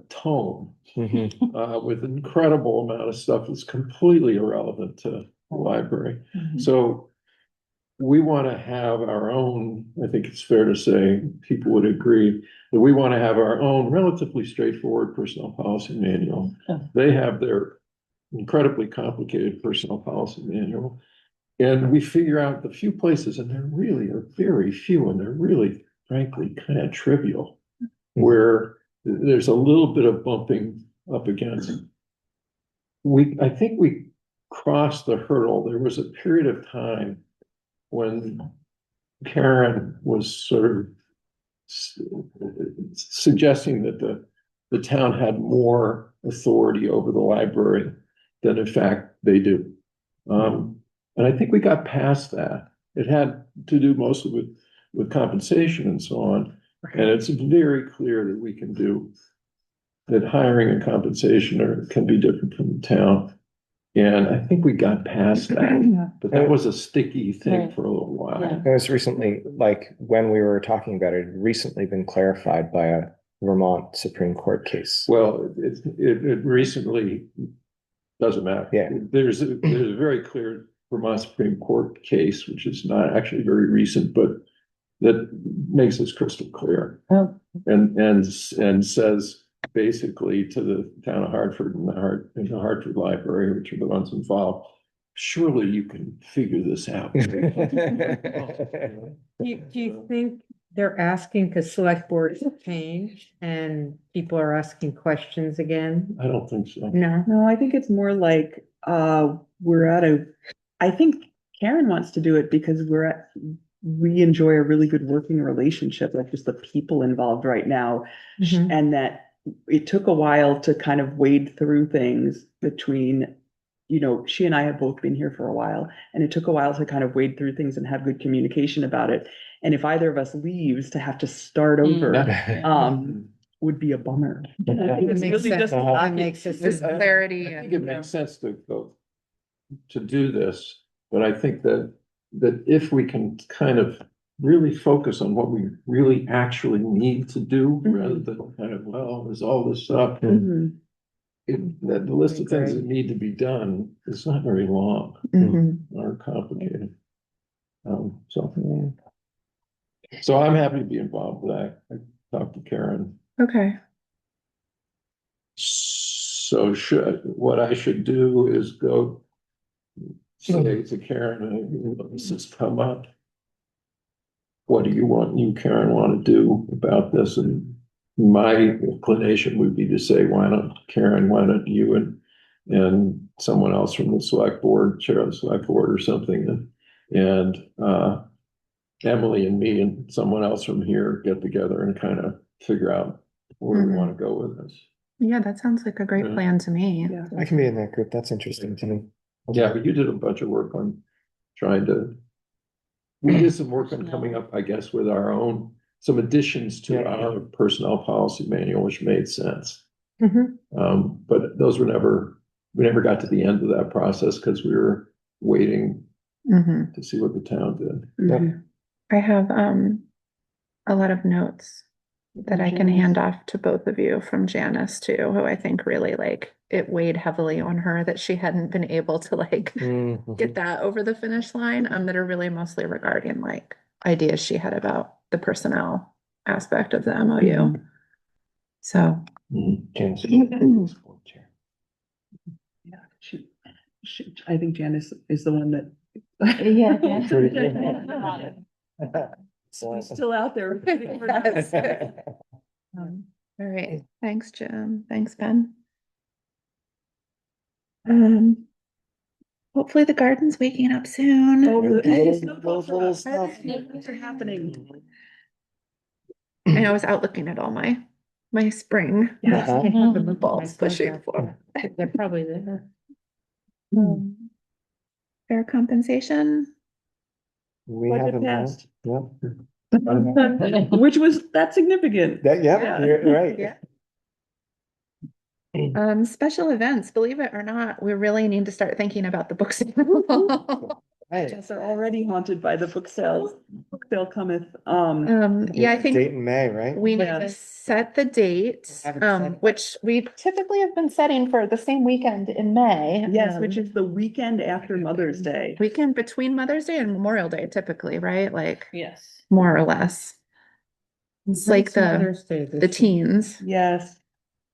tome with an incredible amount of stuff that's completely irrelevant to the library. So we want to have our own, I think it's fair to say, people would agree, that we want to have our own relatively straightforward personnel policy manual. They have their incredibly complicated personnel policy manual. And we figure out the few places, and there really are very few, and they're really, frankly, kind of trivial, where there's a little bit of bumping up against. I think we crossed the hurdle. There was a period of time when Karen was sort of suggesting that the town had more authority over the library than in fact they do. And I think we got past that. It had to do mostly with compensation and so on. And it's very clear that we can do that. Hiring and compensation can be different from the town. And I think we got past that, but that was a sticky thing for a little while. Yeah. It was recently, like when we were talking about it, recently been clarified by a Vermont Supreme Court case. Well, it recently doesn't matter. Yeah. There's a very clear Vermont Supreme Court case, which is not actually very recent, but that makes this crystal clear. And says basically to the town of Hartford and the Hartford Library, which are the ones involved, surely you can figure this out. Do you think they're asking because select board has changed and people are asking questions again? I don't think so. No, I think it's more like, I think Karen wants to do it because we enjoy a really good working relationship, like just the people involved right now. And that it took a while to kind of wade through things between, she and I have both been here for a while, and it took a while to kind of wade through things and have good communication about it. And if either of us leaves, to have to start over, would be a bummer. It makes sense. That makes sense. Clarity. I think it makes sense to do this, but I think that if we can kind of really focus on what we really actually need to do, rather than kind of, well, there's all this stuff. The list of things that need to be done is not very long or complicated. So I'm happy to be involved with that. I talked to Karen. Okay. So what I should do is go say to Karen, this has come up. What do you, Karen, want to do about this? And my inclination would be to say, why don't you and someone else from the select board, chair of the select board or something, and Emily and me and someone else from here get together and kind of figure out where we want to go with this. Yeah, that sounds like a great Yeah. plan to me. Yeah. I can be in that group. That's interesting to me. Yeah, but you did a bunch of work on trying to. We did some work on coming up, I guess, with our own, some additions to Yeah. our personnel policy manual, which made sense. Mhm. But those were we never got to the end of that process because we were waiting Mhm. to see what the town did. Mhm. I have a lot of notes that I can hand off to both of you from Janice too, who I think really like it weighed heavily on her that she hadn't been able to like Mhm. get that over the finish line, that are really mostly regarding like ideas she had about the personnel aspect of the MOU. So Mhm. Janice. Yeah, I think Janice is the one that. Yeah. She's still out there. Yes. All right, thanks, Jim. Thanks, Ben. Hopefully the garden's waking up soon. Oh, Little stuff. Things are happening. I know I was out looking at all my spring. Yes. I haven't looked at my Bulbs pushing contract. for. They're probably there. Fair compensation. We Budget haven't passed. Yep. Which was, that's significant. That, yep, Yeah. you're right. Yeah. Special events, believe it or not, we really need to start thinking about the book sale. Right. Yes, they're already haunted by the book sales. Book sale cometh, Yeah, I think Date in May, right? we need to set the date, which we typically have been setting for the same weekend in May. yes, which is the weekend after Mother's Day. Weekend between Mother's Day and Memorial Day typically, right? Like Yes. more or less. It's like Mother's Day this the year. teens. Yes,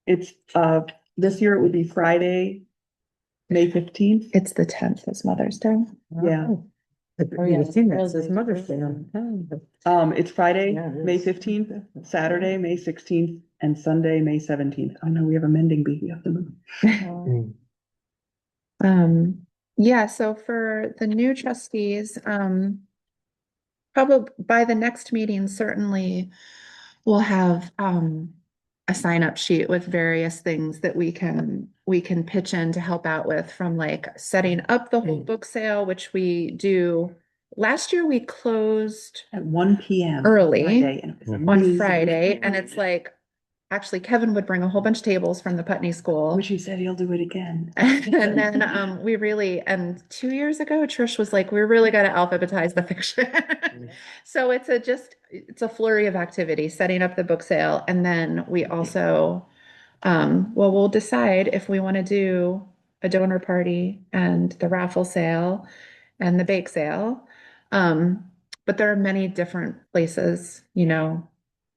it's, this year it would be Friday, May 15th. It's the 10th is Mother's Day. Yeah. Oh, Oh, yeah, you've seen that Mother's says Day. Mother's Day on it. Oh, It's Friday, Yeah, it May is. 15th, Saturday, May 16th, and Sunday, May 17th. Oh no, we have a mending bee. We have to move. Yeah, so for the new trustees, probably by the next meeting, certainly we'll have a sign up sheet with various things that we can pitch in to help out with, from like setting up the whole book sale, which we do. Last year we closed At 1 p.m. Early Friday, and it was on amazing. Friday, and it's like, actually Kevin would bring a whole bunch of tables from the Putney School. Which he said he'll do it again. And then and 2 years ago, Trish was like, we really got to alphabetize the fiction. So it's a flurry of activity, setting up the book sale. And then we also, we'll decide if we want to do a donor party and the raffle sale and the bake sale. But there are many different places,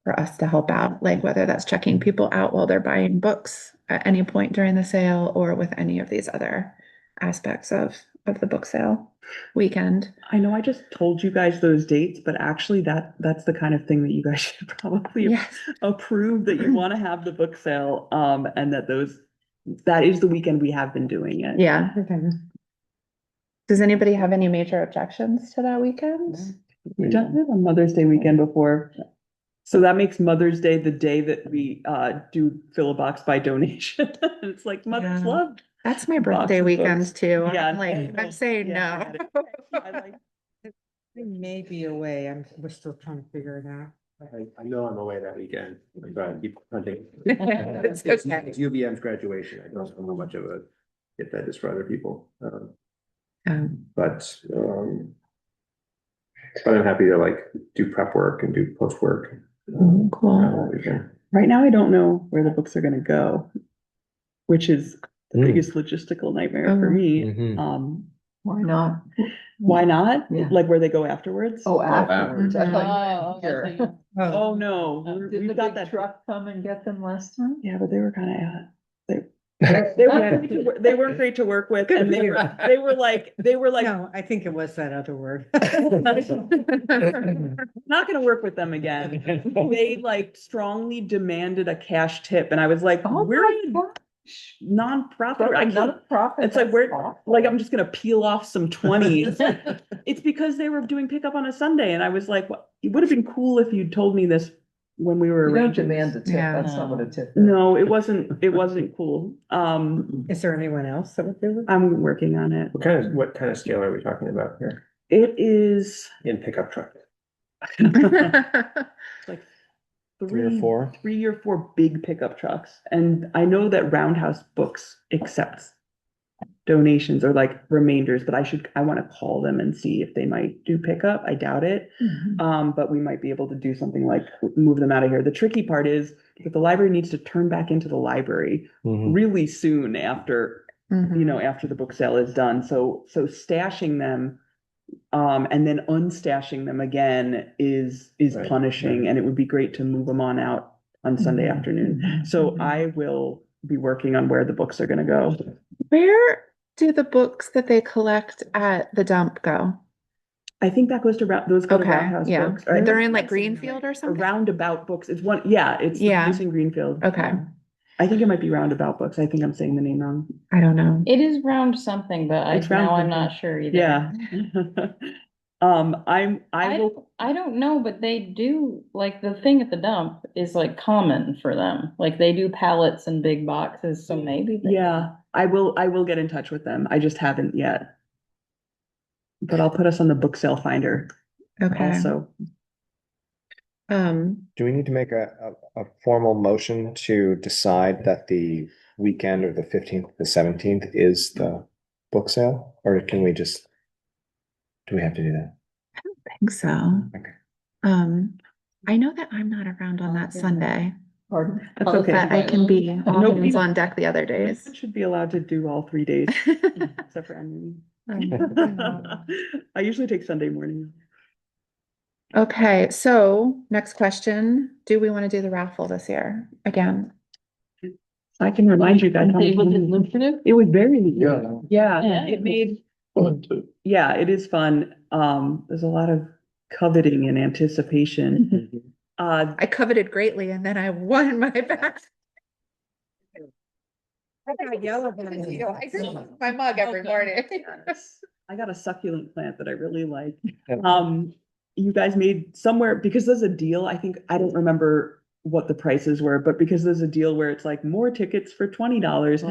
for us to help out, like whether that's checking people out while they're buying books at any point during the sale, or with any of these other aspects of the book sale weekend. I know I just told you guys those dates, but actually that's the kind of thing that you guys should probably Yes. approve, that you want to have the book sale, and that is the weekend we have been doing it. Yeah. Okay. Does anybody have any major objections to that weekend? We've done it on Mother's Day weekend before. So that makes Mother's Day the day that we do fill a box by donation. It's like Mother's Yeah. Love. That's my Box birthday of weekend books. too. Yeah, I'm saying yeah, no. I like. They may be away. We're still trying to figure it out. I know I'm away that weekend. I'm trying to keep hunting. It's It's okay. it's UVM's graduation. I don't know how much of a hit that is for other people. But I'm happy to like do prep work and do post work. Cool. Right now, I don't know where the books are gonna go, which is the biggest logistical nightmare for me. Mhm. Why not? Why not? Yeah. Like where they go afterwards? Oh, afterwards. I thought you meant here. Oh, no, Did we've the got big that. truck come and get them last time? Yeah, but they were kind of, they weren't great to work with, and they were like, No, I think it was that other word. not gonna work with them again. They like strongly demanded a cash tip, and I was like, Oh we're my a gosh. nonprofit. I can't. Profit. It's like like I'm just gonna peel off some 20s. It's because they were doing pickup on a Sunday, and I was like, well, it would have been cool if you'd told me this when we were You don't arranging demand a this. tip, Yeah. that's not what a tip is. No, it wasn't cool. Is there anyone else that would do it? I'm working on it. What kind of scale are we talking about here It is in pickup truck? like 3 or 4? 3 or 4 big pickup trucks. And I know that Roundhouse Books accepts donations or like remainders, but I want to call them and see if they might do pickup. I doubt it. But we might be able to do something like move them out of here. The tricky part is that the library needs to turn back into the library really soon after, after the book sale is done. So stashing them and then unstashing them again is Right, punishing, right. and it would be great to move them on out on Sunday afternoon. So I will be working on where the books are gonna go. Where do the books that they collect at the dump go? I think that goes to those go to Okay, Roundhouse yeah. Books. Or They're in like Greenfield or something? Roundabout Books. It's one, yeah, it's the Yeah. place in Greenfield. Okay, I think it might be Roundabout Books. I think I'm saying the name wrong. I don't know. It is round something, but It's round now I'm something. not sure either. Yeah. I will, I don't know, but they do, like, the thing at the dump is like common for them. Like, they do pallets and big boxes, so maybe. yeah, I will get in touch with them. I just haven't yet. But I'll put us on the book sale finder Okay. also. Do we need to make a formal motion to decide that the weekend of the 15th to the 17th is the book sale? Or can we just, do we have to do that? I don't think so. Okay. I know that I'm not around on that Sunday, Pardon? That's okay. but I can be all Nobody- hands on deck the other days. I should be allowed to do all 3 days, except for Emily. I usually take Sunday morning. Okay, so next question, do we want to do the raffle this year again? I can remind you guys. Was it lucrative? It was very, Yeah. yeah, it made, Fun too. yeah, it is fun. There's a lot of coveting and anticipation. I coveted greatly and then I won my back. I drink my mug every morning. I got a succulent plant that I really like. You guys made somewhere, because there's a deal, I think, I don't remember what the prices were, but because there's a deal where it's like more tickets for $20.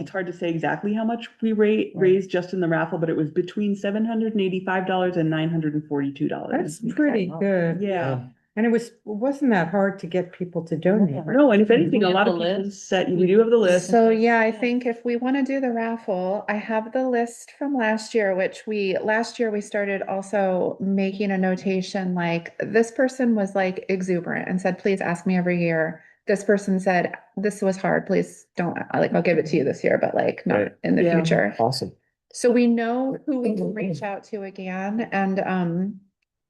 It's hard to say exactly how much we raised just in the raffle, but it was between $785 and $942. That's pretty good. Yeah. And it wasn't that hard to get people to donate. No, and if anything, We a have lot the of people list. said, we do have the list. So yeah, I think if we want to do the raffle, I have the list from last year, which last year we started also making a notation like this person was like exuberant and said, please ask me every year. This person said, this was hard, please don't, like, I'll give it to you this year, but like not Right. in the Yeah. future. Awesome. So we know who we can reach out to again, and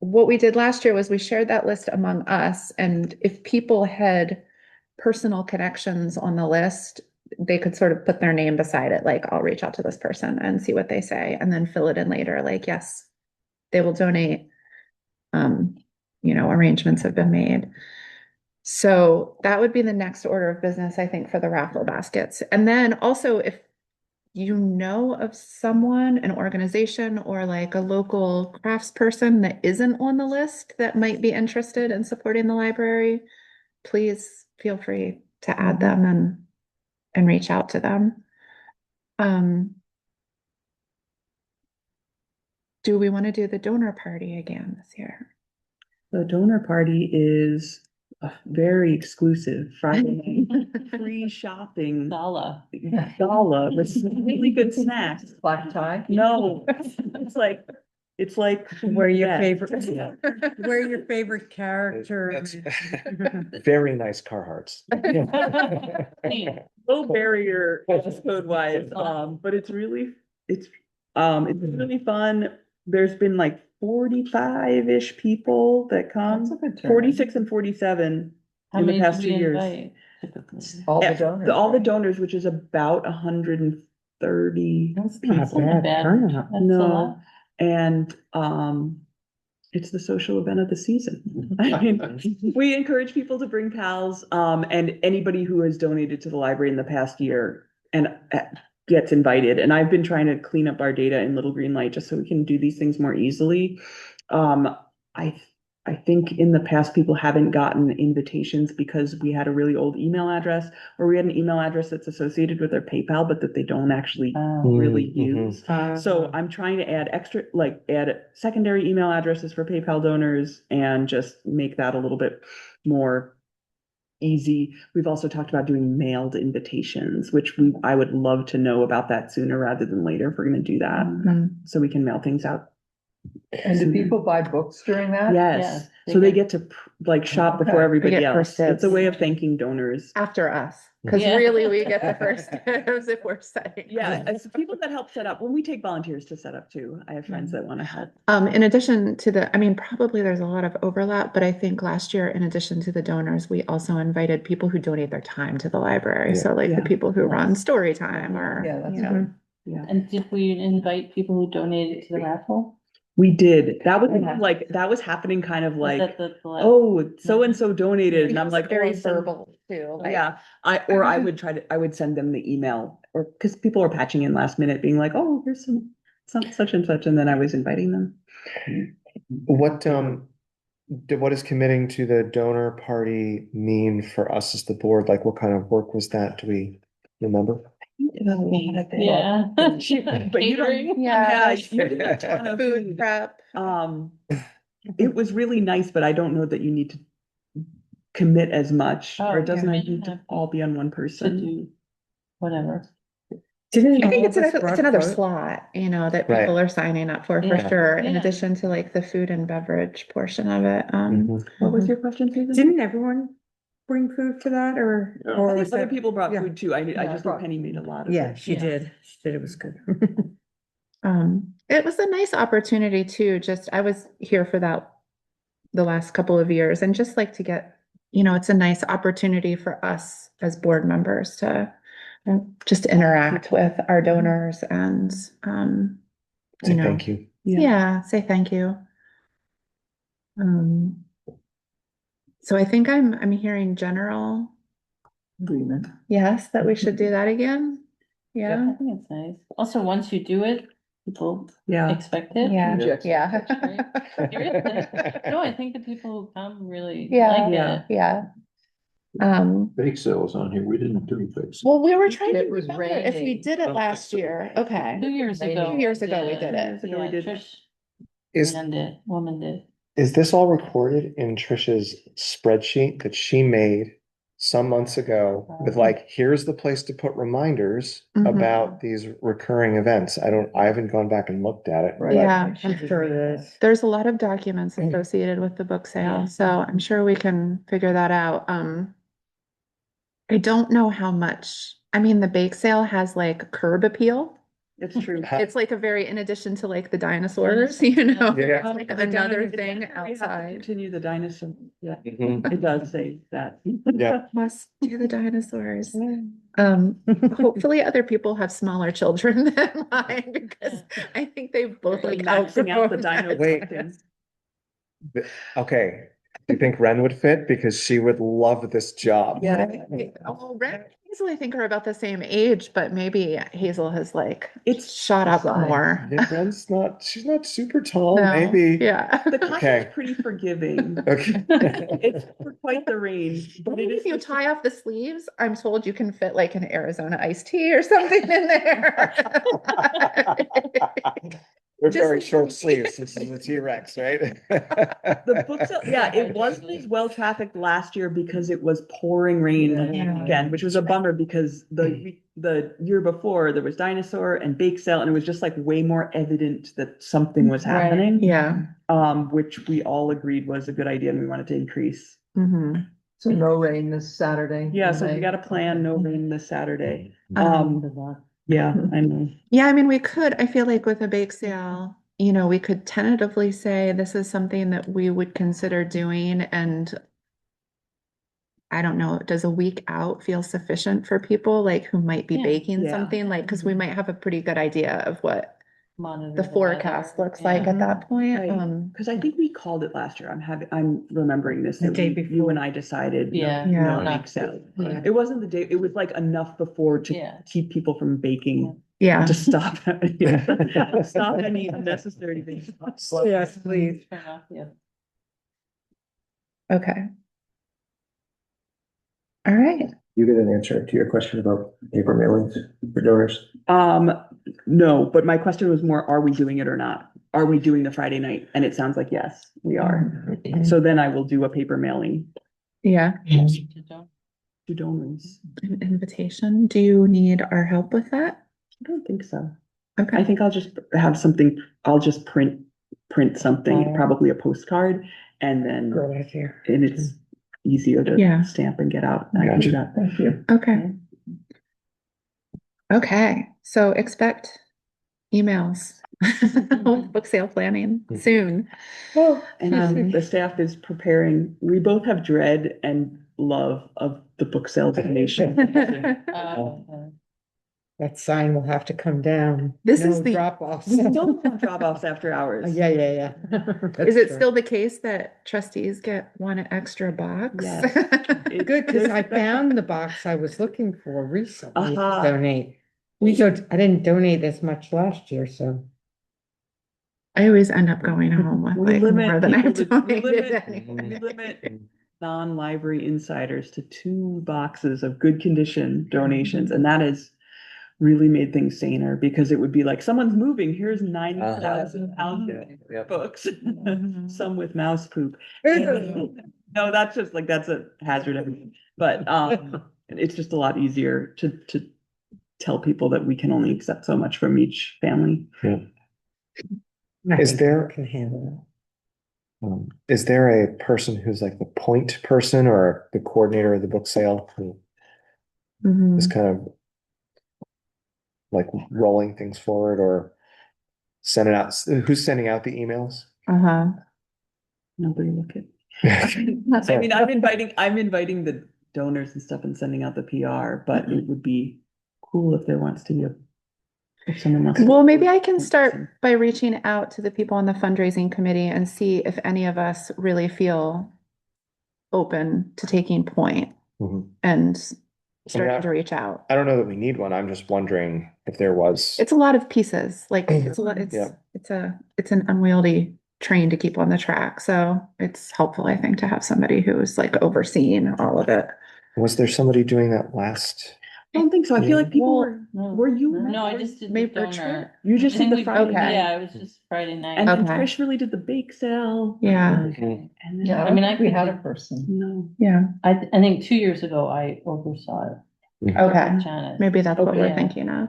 what we did last year was we shared that list among us, and if people had personal connections on the list, they could sort of put their name beside it, like I'll reach out to this person and see what they say, and then fill it in later, like yes, they will donate. Arrangements have been made. So that would be the next order of business, I think, for the raffle baskets. And then also if you know of someone, an organization, or like a local craftsperson that isn't on the list that might be interested in supporting the library, please feel free to add them and reach out to them. Do we want to do the donor party again this year? The donor party is a very exclusive Friday night, free shopping Gala. gala with some really good snacks. Black tie? No, it's like. Where your Yeah. favorite, where your favorite character. That's very nice Carhartts. Low barrier code wise, but it's really fun. There's been like 45-ish people that That's a come, good turn. 46 and 47 How in the many past did 2 we years. invite? All the Yeah, donors. all the right? donors, which is about 130 That's not That's not bad bad. turnout. That's a No. lot. And it's the social event of the season. I mean, we encourage people to bring pals, and anybody who has donated to the library in the past year and gets invited. And I've been trying to clean up our data in Little Green Light just so we can do these things more easily. I I think in the past, people haven't gotten invitations because we had a really old email address, or we had an email address that's associated with their PayPal, but that they don't actually really use. So I'm trying to add add secondary email addresses for PayPal donors and just make that a little bit more easy. We've also talked about doing mailed invitations, which I would love to know about that sooner rather than later if we're going to do that. So we can mail things out. And do people buy books during that? Yes, so they get to shop before everybody else. It's a way of thanking donors. After us, because Yeah. really we get the first dibs if we're setting. Yeah, it's people that help set up. When we take volunteers to set up too, I have friends that want to help. In addition to I mean, probably there's a lot of overlap, but I think last year, in addition to the donors, we also invited people who donate their time to the library. Yeah. So like the Yeah. people who run story time or, Yeah, that's you know. Yeah, And did we invite people who donated to the raffle? we did. That was Yeah. that was happening kind of Was like, that the oh, so and so donated, and I'm like, Very oh, verbal too. like- yeah. I would I would send them the email, or because people are patching in last minute, being like, oh, here's some such and such, and then I was inviting them. What does committing to the donor party mean for us as the board? Like, what kind of work was that? Do we remember? Yeah. But you don't, Catering? yeah, you did a ton of Food food. prep. It was really nice, but I don't know that you need to commit as much, or Oh, it doesn't yeah. need to all be on one To person. do whatever. Didn't I think all it's of us another, rock it's another vote? slot, you know, that Right. people are signing up for Yeah. sure, in Yeah. addition to like the food and beverage portion of it. Mhm. What was your question, Susan? Didn't everyone bring food for that or? Yeah. I Or think was other that? people brought yeah. food too. I Yeah, just I know brought Penny made a lot of Yeah, it. she Yeah. did. She said it was good. It was a nice opportunity too. Just I was here for that the last couple of years and just like to get, you know, it's a nice opportunity for us as board members to just interact with our donors and Say you know, thank you. yeah, say thank you. So I think I'm hearing general Agreement. yes that we should do that again. I Yeah. think it's nice. Also, once you do it, people Yeah. expect it. Yeah. Rejects it. Yeah. Seriously. No, I think the people who come really Yeah. like Yeah. it. Yeah. Bake sales on here. We didn't do bake sales. Well, we were trying to It was remember if we raining. did it last year. Okay. 2 years ago. 2 years ago we did it. 2 years ago we Yeah, did. Trish Is woman did. Is this all recorded in Trisha's spreadsheet that she made some months ago with like, here's the place to put reminders Mhm. about these recurring events? I haven't gone back and looked at it. Right. but- Yeah. I'm sure it is. There's a lot of documents associated with the book sale, Yeah. so I'm sure we can figure that out. I don't know how much, I mean, the bake sale has like curb appeal. It's true. It's like a very, in addition to like the dinosaurs, you know, Yeah. it's like The another dinosaur- thing We have to outside. continue the dinosaur. Yeah, Mhm. it does say that. Yeah. Must do the dinosaurs. Hopefully other people have smaller children than mine because I think they both like Maxing out the outgrown dino. that. Wait. collecting. Okay, do you think Ren would fit? Because she would love this job. Yeah. Oh, Ren and Hazel, I think are about the same age, but maybe Hazel has like It's shot up Size. more. Yeah, she's not super tall, No, maybe. yeah. the content Okay. is pretty forgiving. Okay. It's for quite the range, but it Maybe is. if you tie off the sleeves, I'm told you can fit like an Arizona iced tea or something in there. They're Just very like- short sleeves. This is the T-Rex, right? The book sale, yeah, it wasn't as well trafficked last year because it was pouring rain Yeah. again, which was a bummer because the year before there was dinosaur and bake sale, and it was just like way more evident that something was Right. happening. Yeah. Which we all agreed was a good idea and we wanted to increase. Mhm. So no rain this Saturday. Yeah, in so we May. got a plan, no rain this Saturday. Um, Yeah, I know. Yeah, I mean, we could, I feel like with a bake sale, you know, we could tentatively say this is something that we would consider doing and I don't know, does a week out feel sufficient for people like who might be Yeah. baking Yeah. something? Like, because we might have a pretty good idea of what Monitor the forecast weather. looks like Yeah. at that point. Right. Cause I think we called it last year. I'm remembering this. The that day you before. and I decided. Yeah. Yeah. No Not- bake sale. Yeah. It wasn't the day, it was like enough before to Yeah. keep people from baking, Yeah. to stop, stop any unnecessary things. Yes, please. Fair enough, yeah. Okay. All right. You get an answer to your question about paper mailings for donors. No, but my question was more, are we doing it or not? Are we doing the Friday night? And it sounds like, yes, we are. So then I will do a paper mailing Yeah. to donors. An invitation. Do you need our help with that? I don't think so. I Okay. think I'll just have something, I'll just print something, probably a postcard, and then, Good idea. and it's easier Yeah. to stamp and get out. I can do that. Thank you. Okay. Okay. So expect emails with book sale planning soon. And the staff is preparing, we both have dread and love of the book sale donation. That sign will have to come down. This No is the- drop-offs. We don't have drop-offs after hours. Yeah. Is it still the case that trustees get one extra box? Yes. Good, because I found the box I was looking for recently to Uh-huh. donate. I didn't donate as much last year, so. I always end up going home with We like limit more than I've people to- we donated limit- anyway. We limit non-library insiders to 2 boxes of good condition donations, and that has really made things saner, because it would be like, someone's moving, here's 90,000 pounds of books, some with mouse poop. No, that's just like, that's a hazard, but it's just a lot easier to tell people that we can only accept so much from each family. Is there- Can handle Is there a person who's like the point person or the coordinator of the book sale who Mhm. is kind of like rolling things forward or sending out, who's sending out the emails? Uh-huh. Nobody look at. I mean, I'm inviting the donors and stuff and sending out the PR, but it would be cool if there wants to be if someone wants. Well, maybe I can start by reaching out to the people on the fundraising committee and see if any of us really feel open to taking point Mhm. and Yeah. starting to reach out. I don't know that we need one. I'm just wondering if there was. It's a lot of pieces, like it's a lot, Yeah. it's an unwieldy train to keep on the track. So it's helpful, I think, to have somebody who's like overseeing all of it. Was there somebody doing that last? I don't think so. I feel like people were you? No, I just did the Maybe donor. You just I think did the we- Friday Okay. night. Yeah, it was just Friday night. And Okay. Trish really did the bake sale. Yeah. Okay. And then, Yeah, I mean, I I think we could had a do- person. no. Yeah. I think 2 years ago I oversaw it. Okay. Janice. Maybe that's what Okay. we're Yeah. thinking of.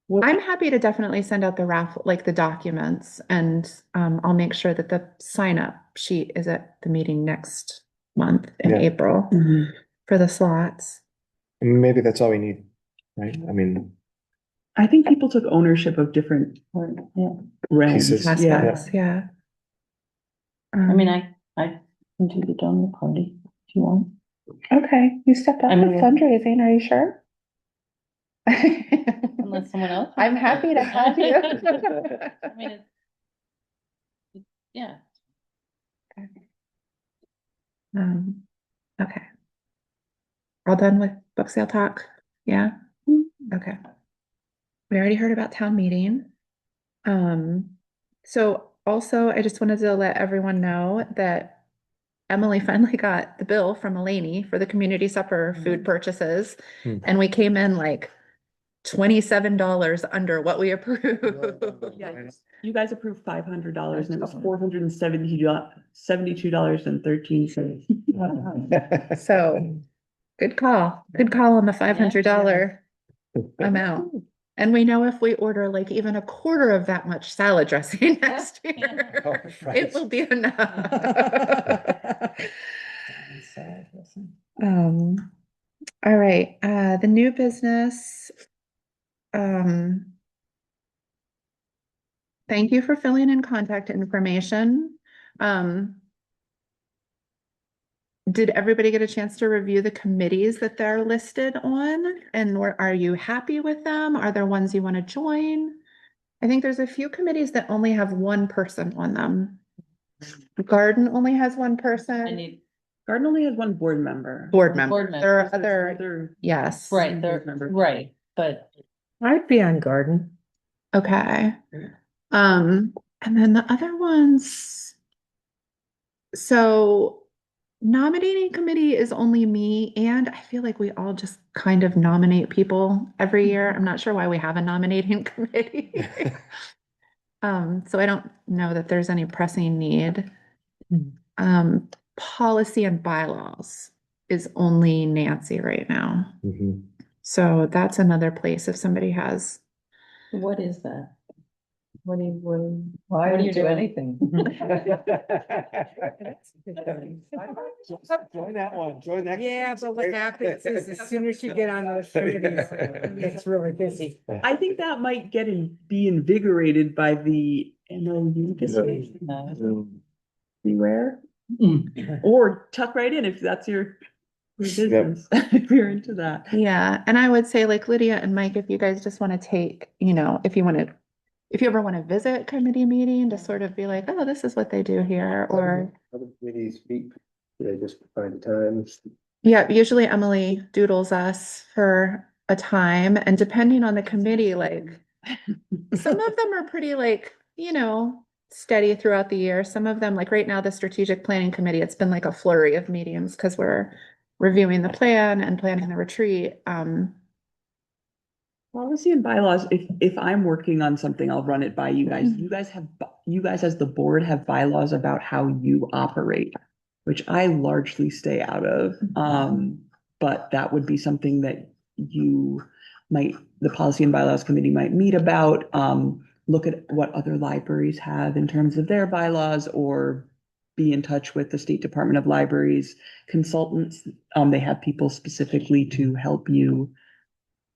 What- I'm happy to definitely send out the raffle, like the documents, and I'll make sure that the sign up sheet is at the meeting next month in Yeah. April Mhm. for the slots. Maybe that's all we need, right? I mean, I think people took ownership of different Yeah. realms. Pieces. Yeah. Aspects, yeah. I mean, I can do the donor party if you want. Okay, you stepped up I mean, with fundraising, are you sure? Unless someone else. I'm happy to have you. I mean, yeah. Okay. All done with book sale talk? Yeah? Okay. We already heard about town meeting. So also I just wanted to let everyone know that Emily finally got the bill from Eleni for the community supper food purchases. Hmm. And we came in like $27 under what we approved. Yeah. You guys approved $500 and it was $472.13. So good call. Good call on the $500 amount. And we know if we order like even a quarter of that much salad dressing next year, Oh, right. it will be enough. Sad, listen. All right, the new business. Thank you for filling in contact information. Did everybody get a chance to review the committees that they're listed on? And are you happy with them? Are there ones you want to join? I think there's a few committees that only have one person on them. Garden only has one I person. need, Garden only has one board member. Board member. Board There are members. other, yes. right, board member. right, but I'd be on garden. Okay. And then the other ones. So Nominating committee is only me, and I feel like we all just kind of nominate people every year. I'm not sure why we have a nominating committee. So I don't know that there's any pressing need. Policy and bylaws is only Nancy right now. Mhm. So that's another place if somebody has. What is that? Well, I What do you didn't do do? anything. Join that one, join that. Yeah, but what happens is as soon as you get on those committees, it's really busy. I think that might be invigorated by the MOU discussion. Beware. Or tuck right in if that's your business, if you're into that. Yeah, and I would say like Lydia and Mike, if you guys just want to take, if you ever want to visit committee meeting to sort of be like, oh, this is what they do here, or Other committees meet, they just find the times. yeah, usually Emily doodles us for a time, and depending on the committee, like some of them are pretty like, steady throughout the year. Some of them, like right now, the strategic planning committee, it's been like a flurry of meetings because we're reviewing the plan and planning the retreat. Policy and bylaws, if I'm working on something, I'll run it by you guys. You guys as the board have bylaws about how you operate, which I largely stay out of. But that would be something that the policy and bylaws committee might meet about, look at what other libraries have in terms of their bylaws, or be in touch with the State Department of Libraries consultants. They have people specifically to help you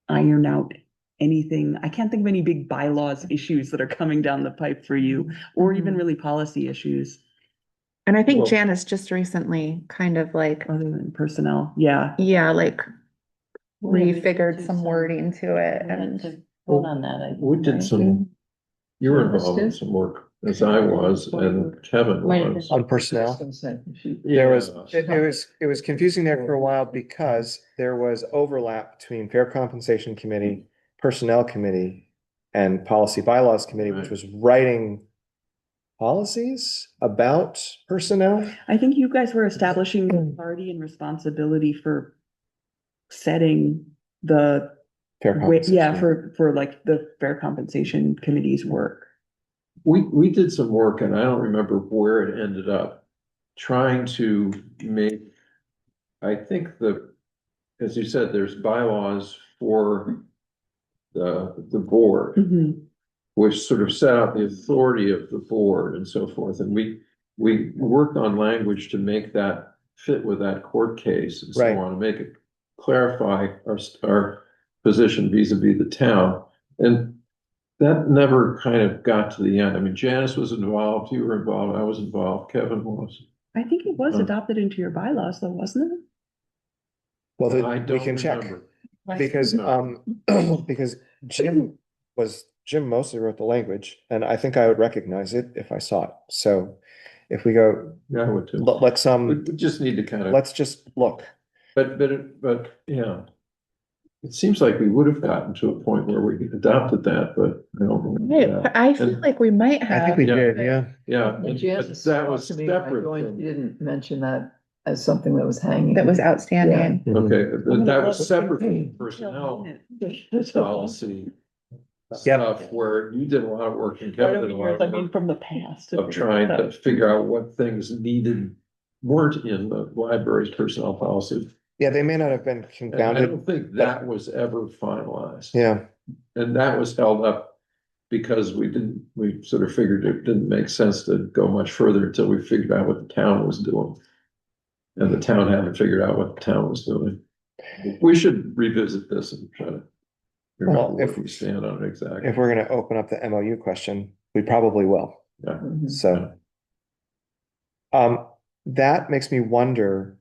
iron out anything. I can't think of any big bylaws issues that are coming down the pipe for you, or even really policy issues And I think Well- Janice just recently kind of like, other than personnel. Yeah. like Yeah, we did refigured do some wording to it We had and to vote on that, I think. We did right? some, you were Yeah, let's involved in do. some work, as I was, and Kevin Might have was. been. On personnel. There Yeah. was, it was confusing there for a while because there was overlap between Fair Compensation Committee, Personnel Committee, and Policy Bylaws Committee, which Right. was writing policies about personnel. I think you guys were establishing authority and responsibility for setting the Fair Compensation. yeah, for like the fair compensation committee's work. We did some work, and I don't remember where it ended up, trying to make, I think as you said, there's bylaws for the board, which sort of set out the authority of the board and so forth, and we worked on language to make that fit with that court case and so Right. on, to make it clarify our position vis-a-vis the town, and that never kind of got to the end. I mean, Janice was involved, you were involved, I was involved, Kevin was. I think it was adopted into your bylaws though, wasn't it? Well, I we don't can check remember. because, No. because Jim mostly wrote the language, and I think I would recognize it if I saw it. So if we go, Yeah, I would too. let's, We just need to kind of, let's just look. but, yeah. It seems like we would have gotten to a point where we adopted that, but I don't remember that. I feel And- like we might I have. think we Yeah. did, yeah. Yeah, And but Janice that was talked to me when I separate joined, from. you didn't mention that as something that was hanging. That was outstanding. Okay, I'm but gonna that look. was separate from personnel policy stuff, where you did a lot of work and Kevin did a lot I of mean, work from the past. of trying to figure out what things weren't in the library's personnel policy. Yeah, they may not have been And I confounded. don't think that was ever finalized. Yeah, And that was held up because we sort of figured it didn't make sense to go much further until we figured out what the town was doing. And the town hadn't figured out what the town was doing. We should revisit this and try to remember Well, where we stand on it exactly. if we're gonna open up the MOU question, we probably will. Yeah. So. That makes me wonder,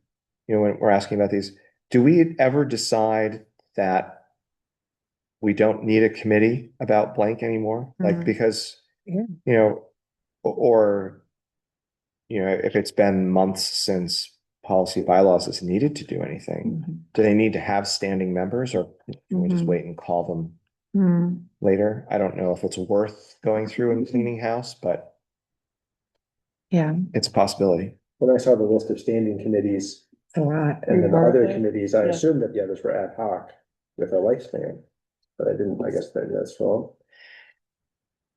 when we're asking about these, do we ever decide that we don't need a committee about blank anymore? Like, Mhm. because, Yeah. or, if it's been months since policy bylaws is needed to do anything, do they need to have standing members, or can we just Mhm. wait and call them Hmm. later? I don't know if it's worth going through and cleaning house, but Yeah. it's a possibility. when I saw the list of standing committees A lot. and then the Are other they? committees, I Yeah. assumed that the others were ad hoc with a lifespan. But I didn't, I guess that's wrong.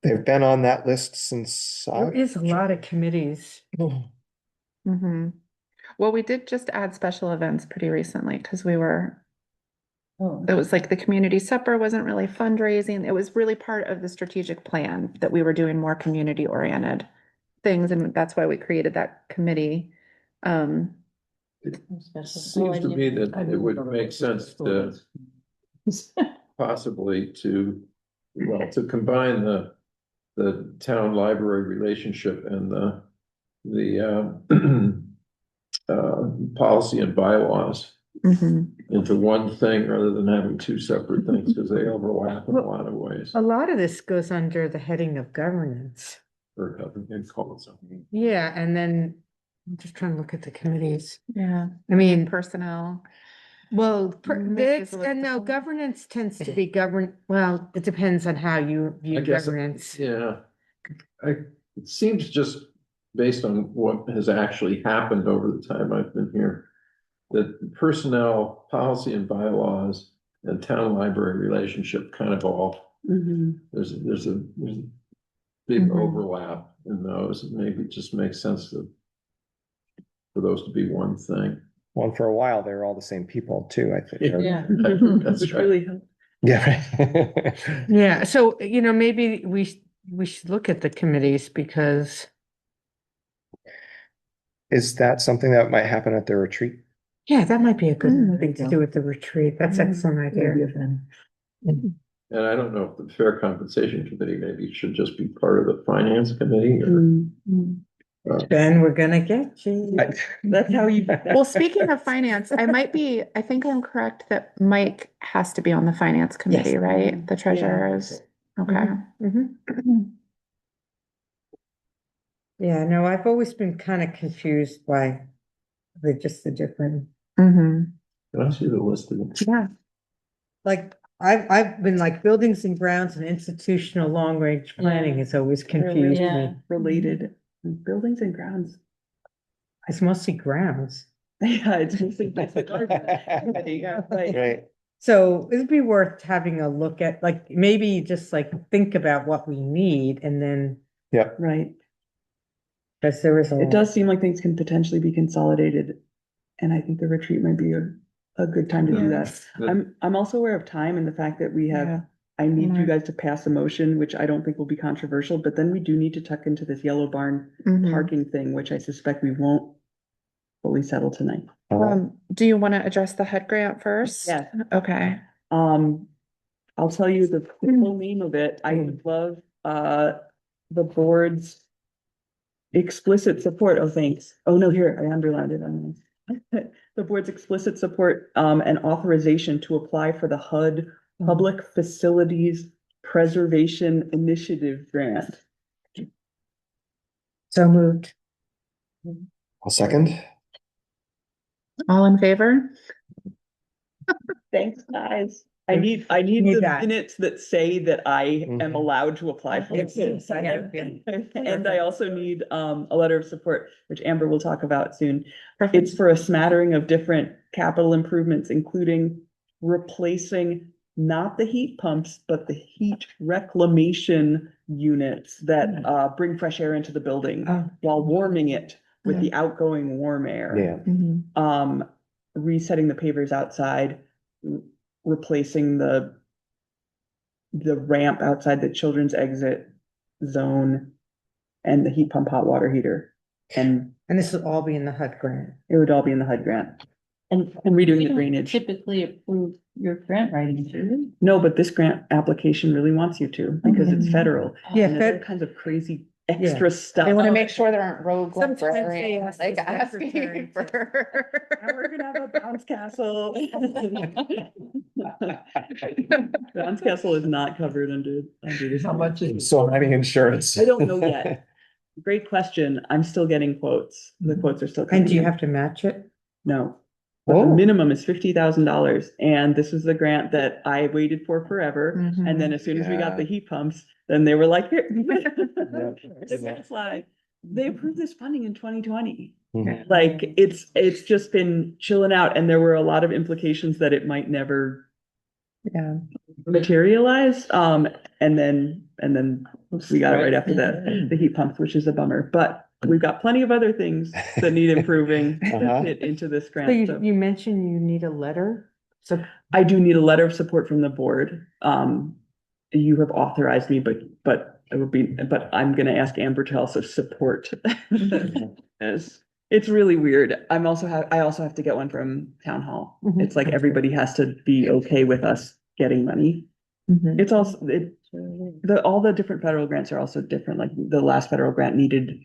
They've been on that list since There is a lot of committees. Mhm. Well, we did just add special events pretty recently because we were, Oh, it was like the community supper wasn't really fundraising. It was really part of the strategic plan that we were doing more community oriented things. And that's why we created that committee. Um, special. Seems to me that it would make sense to possibly to, well, to combine the town library relationship and the policy and bylaws mhm. into one thing rather than having two separate things, because they overlap in a lot of ways. A lot of this goes under the heading of governance. Or and call it something. Yeah, and then I'm just trying to look at the committees. Yeah. I mean, Personnel. well, Mixes with and no, the- governance tends to be well, it depends on how you I view guess, governance. yeah. It seems just based on what has actually happened over the time I've been here, that personnel, policy and bylaws and town library relationship kind of all, Mhm. there's a big Mhm. overlap in those. And maybe it just makes sense for those to be one thing. Well, for a while, they were all the same people too, I think. Yeah. That's Which right. really helped. Yeah. Right. Yeah, so, maybe we should look at the committees because, Is that something that might happen at the retreat? yeah, that might be a good I thing think to so. do with the retreat. That's Mm. excellent Maybe idea. a fan. And I don't know if the Fair Compensation Committee maybe should just be part of the Finance Committee. Or, Mm. Ben, we're gonna get you. That's how you. Well, speaking of finance, I think I'm correct that Mike has to be on the finance committee, Yes. right? The treasurer is, okay. Mhm. Yeah, no, I've always been kind of confused by the different, Hmm. can I see the list of them? Yeah. like, I've been like buildings and grounds and institutional long range planning has always confused Yeah. me. Related buildings and grounds. It's mostly grounds. Yeah, it's mostly that's the garden. There you go. Right. Right. So it'd be worth having a look at, like, maybe just like think about what we need and then, Yep. Right. because there is a. It does seem like things can potentially be consolidated. And I think the retreat might be a good time to do that. Yeah. I'm also aware of time and the fact that we Yeah. have, I need you Mhm. guys to pass a motion, which I don't think will be controversial, but then we do need to tuck into this yellow barn Mhm. parking thing, which I suspect we won't fully settle tonight. Do you want to address the HUD grant first? Yes. Okay. I'll tell you the full name of it. I would love, the board's explicit support. Oh, thanks. Oh, no, here, I underlined it. The board's explicit support, and authorization to apply for the HUD Public Facilities Preservation Initiative Grant. So moved. I'll second. All in favor? Thanks, guys. I need Need the that. minutes that say that I am Mhm. allowed to apply for Yes, it. yes, I have been. And I also need a letter of support, which Amber will talk about soon. Perfect. It's for a smattering of different capital improvements, including replacing not the heat pumps, but the heat reclamation units that bring fresh air into the building Oh. while warming it with the outgoing warm air. Yeah. Mhm. Resetting the pavers outside, replacing the ramp outside the children's exit zone and the heat pump hot water heater. And And this will all be in the HUD grant. it would all be in the HUD grant. And And redoing we the don't drainage. typically approve your grant writing, do we? No, but this grant application really wants you to because it's Mhm. federal. Yeah, And there's all kinds of crazy extra stuff. They want to make sure there aren't rogue Sometimes they librarians, ask like the asking secretary for. Now we're gonna have a bounce castle. Bounce castle is not covered under this. How much is? So many insurance. I don't know yet. Great question. I'm still getting quotes. The quotes are still coming. And do you in. have to match it? No. But the Whoa. minimum is $50,000. And this was the grant that I waited for forever. And then as soon as we got the Yeah. heat pumps, then they were like, here. Yeah. It's a slide. they approved this funding in 2020. Mhm. Like it's just been chilling out, and there were a lot of implications that it might never Yeah. materialize. And then we got it right after the heat pumps, which is a bummer. But we've got plenty of other things that need improving Uh-huh. to fit into this So grant. you, So you mentioned you need a letter, so I do need a letter of support from the board. You have authorized me, but I'm gonna ask Amber to also support. As it's really weird. I also have to get one from town hall. Mhm. It's like everybody has to be okay with us getting money. Mhm. It's also, all the different federal grants are also different. Like the last federal grant needed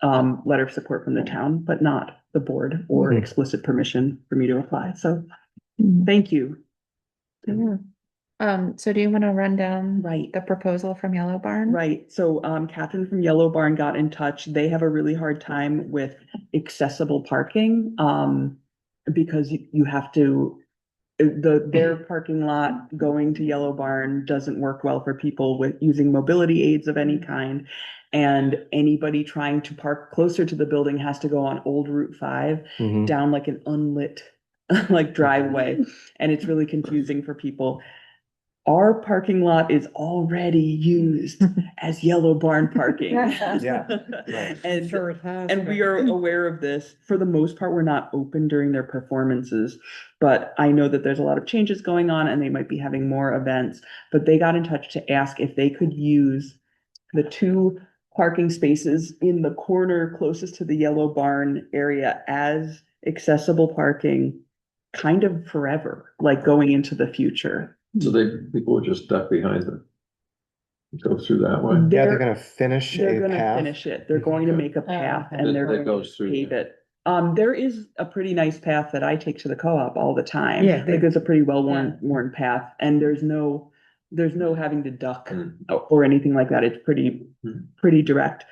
letter of support from the town, but not the board or Mhm. explicit permission for me to apply. So Mhm. thank you. Yeah. So do you want to run down Right. the proposal from Yellow Barn? Right, so Catherine from Yellow Barn got in touch. They have a really hard time with accessible parking. Because you have to, their parking lot going to Yellow Barn doesn't work well for people with using mobility aids of any kind. And anybody trying to park closer to the building has to go on Old Route 5 Mhm. down like an unlit like driveway. And it's really confusing for people. Our parking lot is already used as Yellow Barn parking. Yeah, right. And, sure it has. and we are aware of this. For the most part, we're not open during their performances, but I know that there's a lot of changes going on and they might be having more events. But they got in touch to ask if they could use the two parking spaces in the corner closest to the Yellow Barn area as accessible parking kind of forever, like going into the future. So people would just duck behind them. Go through that way. Yeah, they're gonna finish They're a gonna path. finish it. They're going to Okay. make a path okay. and they're That going to goes through pave there. it. There is a pretty nice path that I take to the co-op all the time. Yeah, Like there's a pretty well-worn Yeah. worn path and there's no having to duck Mm. or anything like that. It's Mm. pretty direct.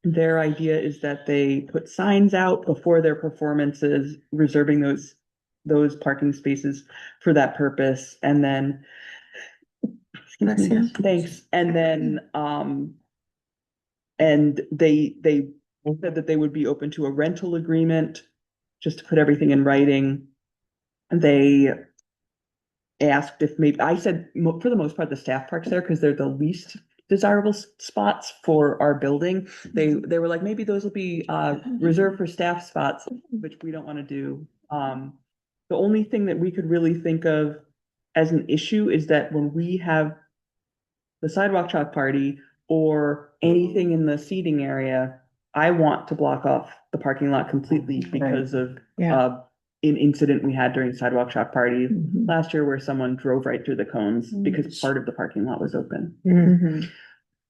Their idea is that they put signs out before their performances, reserving those parking spaces for that purpose. And then Bless you. thanks. And then and they said that they would be open to a rental agreement, just to put everything in writing. They asked if maybe, I said, for the most part, the staff parks there because they're the least desirable spots for our building. They were like, maybe those will be reserved for staff spots, which we don't want to do. The only thing that we could really think of as an issue is that when we have the sidewalk chalk party or anything in the seating area, I want to block off the parking lot completely because of Yeah. an incident we had during sidewalk chalk party Mhm. last year where someone drove right through the cones because part of the parking lot was open. Mhm.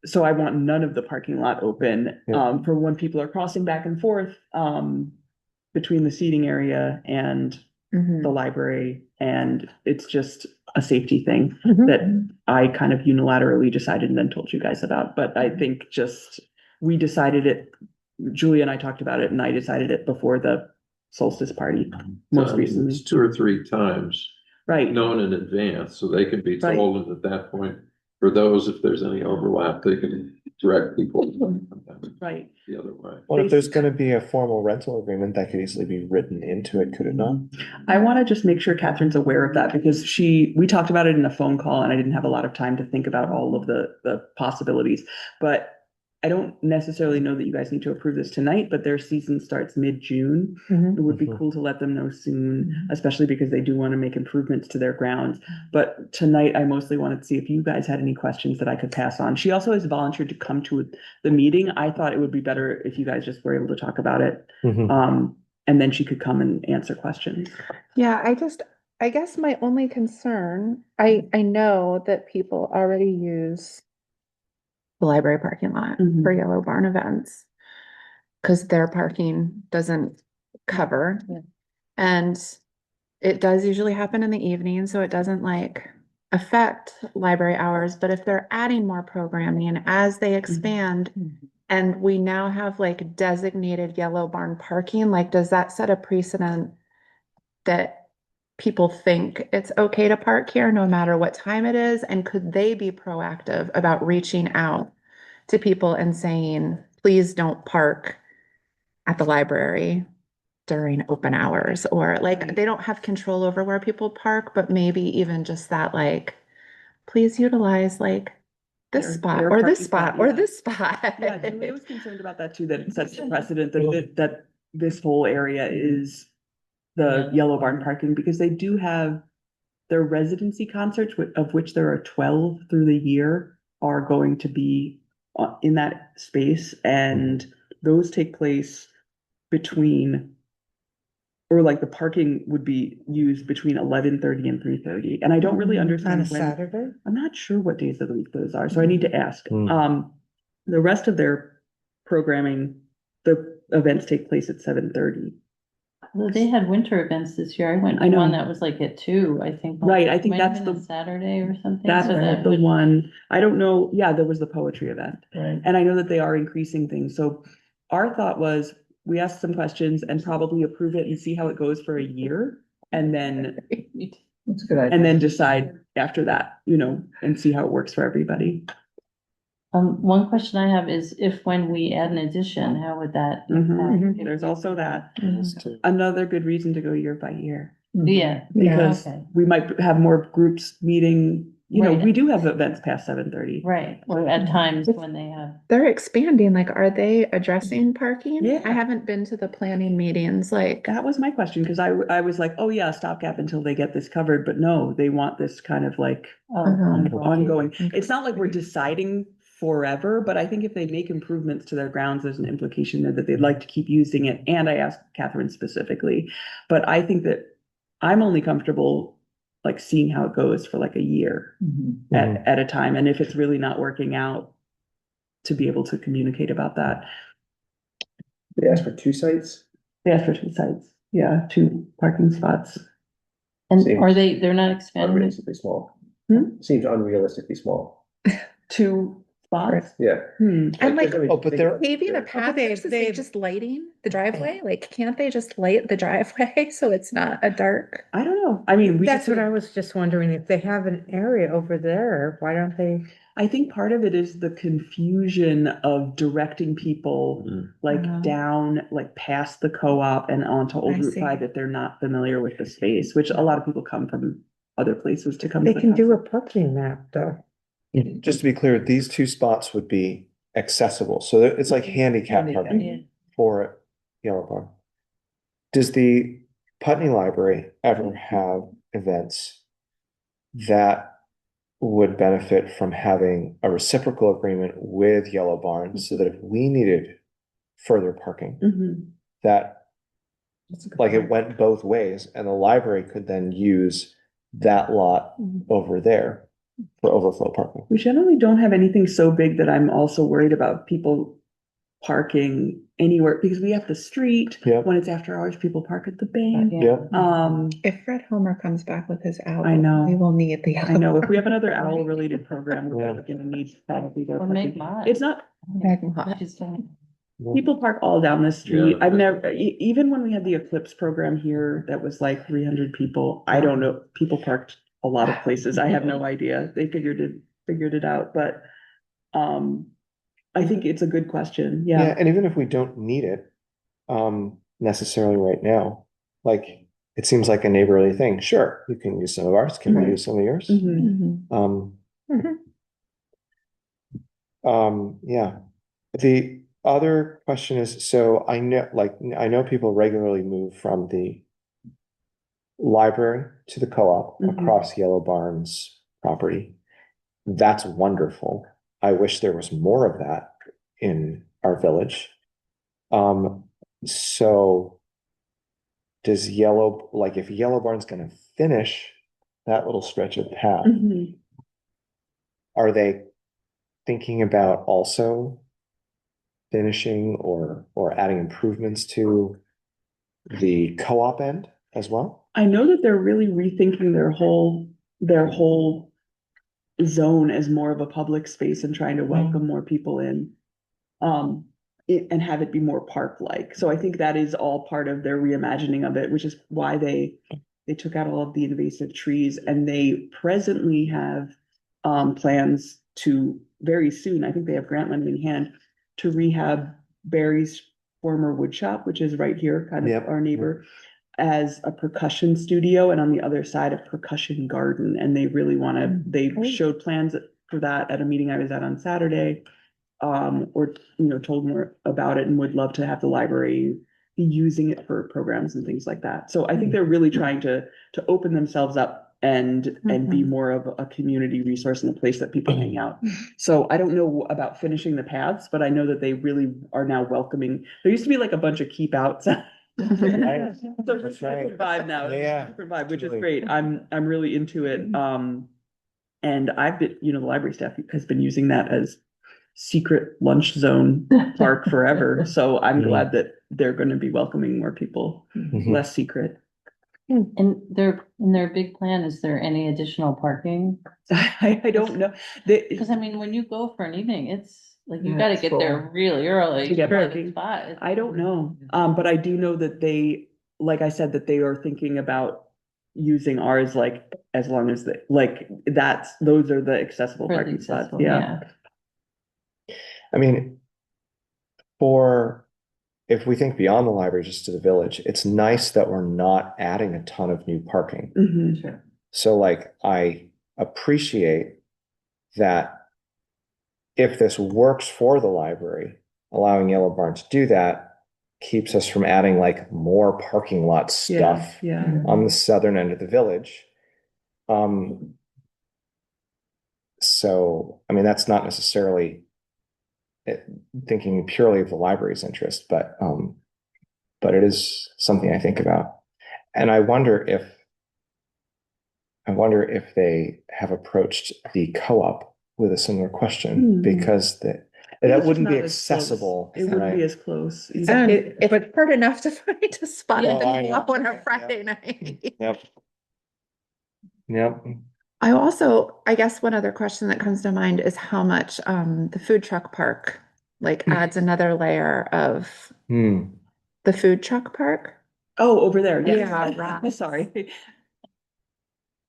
So I want none of the parking lot open, Yeah. for when people are crossing back and forth, between the seating area and Mhm. the library. And it's just a safety thing Mhm. that I kind of unilaterally decided and then told you guys about. But I think we decided it, Julia and I talked about it and I decided it before the solstice party, most recently. It's 2 or 3 times Right, known in advance, so they can be Right. told, and at that point, for those, if there's any overlap, they can direct people right. the other way. Well, if there's gonna be a formal rental agreement, that could easily be written into it, could it not? I want to just make sure Catherine's aware of that because we talked about it in a phone call and I didn't have a lot of time to think about all of the possibilities. But I don't necessarily know that you guys need to approve this tonight, but their season starts mid-June. Mhm. It would be Mhm. cool to let them know soon, especially because they do want to make improvements to their grounds. But tonight, I mostly wanted to see if you guys had any questions that I could pass on. She also has volunteered to come to the meeting. I thought it would be better if you guys just were able to talk about it. Mhm. And then she could come and answer questions. Yeah, I guess my only concern, I know that people already use the library parking lot Mhm. for Yellow Barn events. Cause their parking doesn't cover. Yeah. And it does usually happen in the evening, so it doesn't like affect library hours, but if they're adding more programming as they expand and we now have like designated Yellow Barn parking, like does that set a precedent that people think it's okay to park here no matter what time it is? And could they be proactive about reaching out to people and saying, please don't park at the library during open hours, or like Right. they don't have control over where people park, but maybe even just that, like, please utilize like this spot Their or this parking spot spot, or yeah. this spot. Yeah, Julia was concerned about that too, that it sets the precedent that this whole area is the Yellow Barn parking, because they do have their residency concerts, of which there are 12 through the year, are going to be in that space, and those take place between, or like the parking would be used between 11:30 and 3:30. And I don't really On a understand when, Saturday? I'm not sure what days of the week those are, so I need to ask. Mm. The rest of their programming, the events take place at 7:30. Well, they had winter events this year. I went I to one know. that was like at 2, I think. Right, I think Might have that's been the- a Saturday or something. That's so that the would- one, I don't know, yeah, there was the poetry event. Right. And I know that they are increasing things, so our thought was, we ask some questions and probably approve it and see how it goes for a year. And then, That's a good idea. and then decide after that, you know, and see how it works for everybody. One question I have is if when we add an addition, how would that Mhm. impact? There's also that, Mhm. another good reason to go year by year, Yeah. because Okay. we might have more groups meeting, you know, Right. we do have events past 7:30. Right, or at times when they have. They're expanding, like, are they addressing parking? Yeah. I haven't been to the planning meetings, like, That was my question, because I was like, oh yeah, stopgap until they get this covered, but no, they want this kind of like Uh-huh. ongoing. Okay. It's not like we're deciding forever, but I think if they make improvements to their grounds, there's an implication there that they'd like to keep using it. And I asked Catherine specifically, but I think that I'm only comfortable like seeing how it goes for like a year Mhm. at a time. And if it's really not working out, to be able to communicate about that. They asked for 2 sites. They asked for 2 sites, yeah, 2 parking spots. And Seems are they're not expanding? Unrealistically small. Hmm? Seems unrealistically small. 2 spots? Yeah. and like Oh, but they're- paving a path versus like just lighting the driveway, like, can't they just light the driveway so it's not a dark? I don't know. I mean, That's what I was just wondering, if they have an area over there, why don't they? I think part of it is the confusion of directing people like Uh-huh. down, like past the co-op and onto Old I Route see. 5 if they're not familiar with the space, which a lot of people come from other places to come. They to the can do a concert. parking map though. Just to be clear, these 2 spots would be accessible, so it's like handicap Yeah. parking for Yellow Barn. Does the Putney Library ever have events that would benefit from having a reciprocal agreement with Yellow Barn, so that if we needed further parking, Mhm. that That's a good like it point. went both ways, and the library could then use that lot over there for overflow parking? We generally don't have anything so big that I'm also worried about people parking anywhere, because we have the street. Yep. When it's after hours, people park at the bank. Yep. If Fred Homer comes back with his owl, I know. we will need the. I know, if we have another owl related program, we're Yeah. gonna need probably their Or make parking. mine. It's not, Magma. She's saying- people park all down the street. Yeah. I've never, even when we had the Eclipse program here, that was like 300 people. I don't know, people parked a lot of places. I have no idea. They figured it out, but, I think it's a good question. Yeah, Yeah. and even if we don't need it, necessarily right now, like, it seems like a neighborly thing. Sure, you can use some of ours. Can we Right. use some of yours? Mhm. Mhm. Yeah. The other question is, so I know people regularly move from the library to the co-op Mhm. across Yellow Barn's property. That's wonderful. I wish there was more of that in our village. So does if Yellow Barn's gonna finish that little stretch of path, Mhm. are they thinking about also finishing or adding improvements to the co-op end as well? I know that they're really rethinking their whole zone as more of a public space and trying to welcome more people in. And have it be more park-like. So I think that is all part of their reimagining of it, which is why they took out all of the invasive trees, and they presently have plans to very soon, I think they have grant money in hand, to rehab Barry's former wood shop, which is right here, kind of Yep. our neighbor, as a percussion studio, and on the other side, a percussion garden. And they really want to, they showed plans for that at a meeting I was at on Saturday. Or, told more about it and would love to have the library be using it for programs and things like that. So I think they're really trying to open themselves up and be more of a community resource and a place that people hang out. So I don't know about finishing the paths, but I know that they really are now welcoming. There used to be like a bunch of keep outs. So it's a different vibe now. Yeah. Different vibe, which is Totally. great. I'm really into it. And I've been, the library staff has been using that as secret lunch zone park forever. So I'm glad that they're going to be welcoming more people, less secret. And in their big plan, is there any additional parking? I don't know. Because I mean, when you go for an evening, it's like you Yeah, gotta it's get full. there really early. To get find a parking. spot. I don't know. But I do know that they, like I said, that they are thinking about using ours, like, as long as those are the accessible For the parking spots. accessible, Yeah. I mean, if we think beyond the library, just to the village, it's nice that we're not adding a ton of new parking. Mhm. Sure. So like, I appreciate that if this works for the library, allowing Yellow Barn to do that keeps us from adding like more parking lot stuff Yeah. on the southern end of the village. So, I mean, that's not necessarily thinking purely of the library's interest, but it is something I think about. And I wonder if they have approached the co-op with a similar question, because that wouldn't be accessible. It wouldn't be right? as close. It's But hard enough to find a spot Yeah. at Oh, I the know. top on a Friday night. Yep. Yep. I guess one other question that comes to mind is how much the food truck park like adds another layer of the food truck park. Oh, over there. Yes. Yeah, right. Sorry.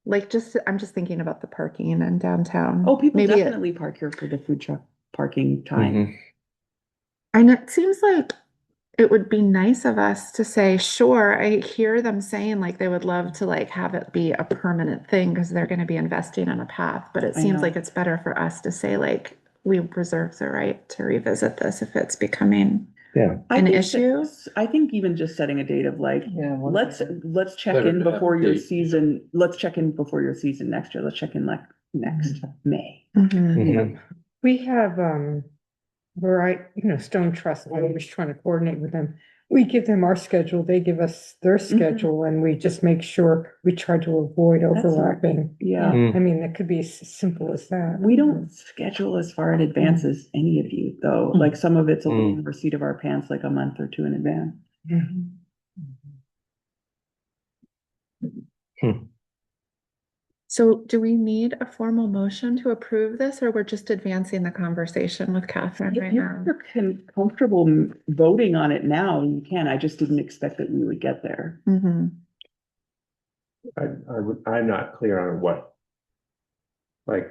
Like I'm just thinking about the parking in downtown. Oh, people Maybe definitely park here for the food truck parking time. And it seems like it would be nice of us to say, sure, I hear them saying like they would love to like have it be a permanent thing because they're going to be investing in a path, but it I seems know. like it's better for us to say like we reserve the right to revisit this if it's becoming an think issue. I think even just setting a date of like, Yeah. let's check Better in to have before a your date. season. Let's check in before your season next year. Let's check in like next May. Mhm. we have, where Stone Trust, I'm just trying to coordinate with them. We give them our schedule, they give us their schedule, and we just make sure we try to avoid overlapping. Yeah. I mean, it could be as simple as that. We don't schedule as far in advance as any of you, though. Like some of it's a little more seat of our pants, like a month or two in advance. So do we need a formal motion to approve this, or we're just advancing the conversation with Catherine If right now? you're comfortable voting on it now, you can. I just didn't expect that we would get there. Mhm. I'm not clear on what, like,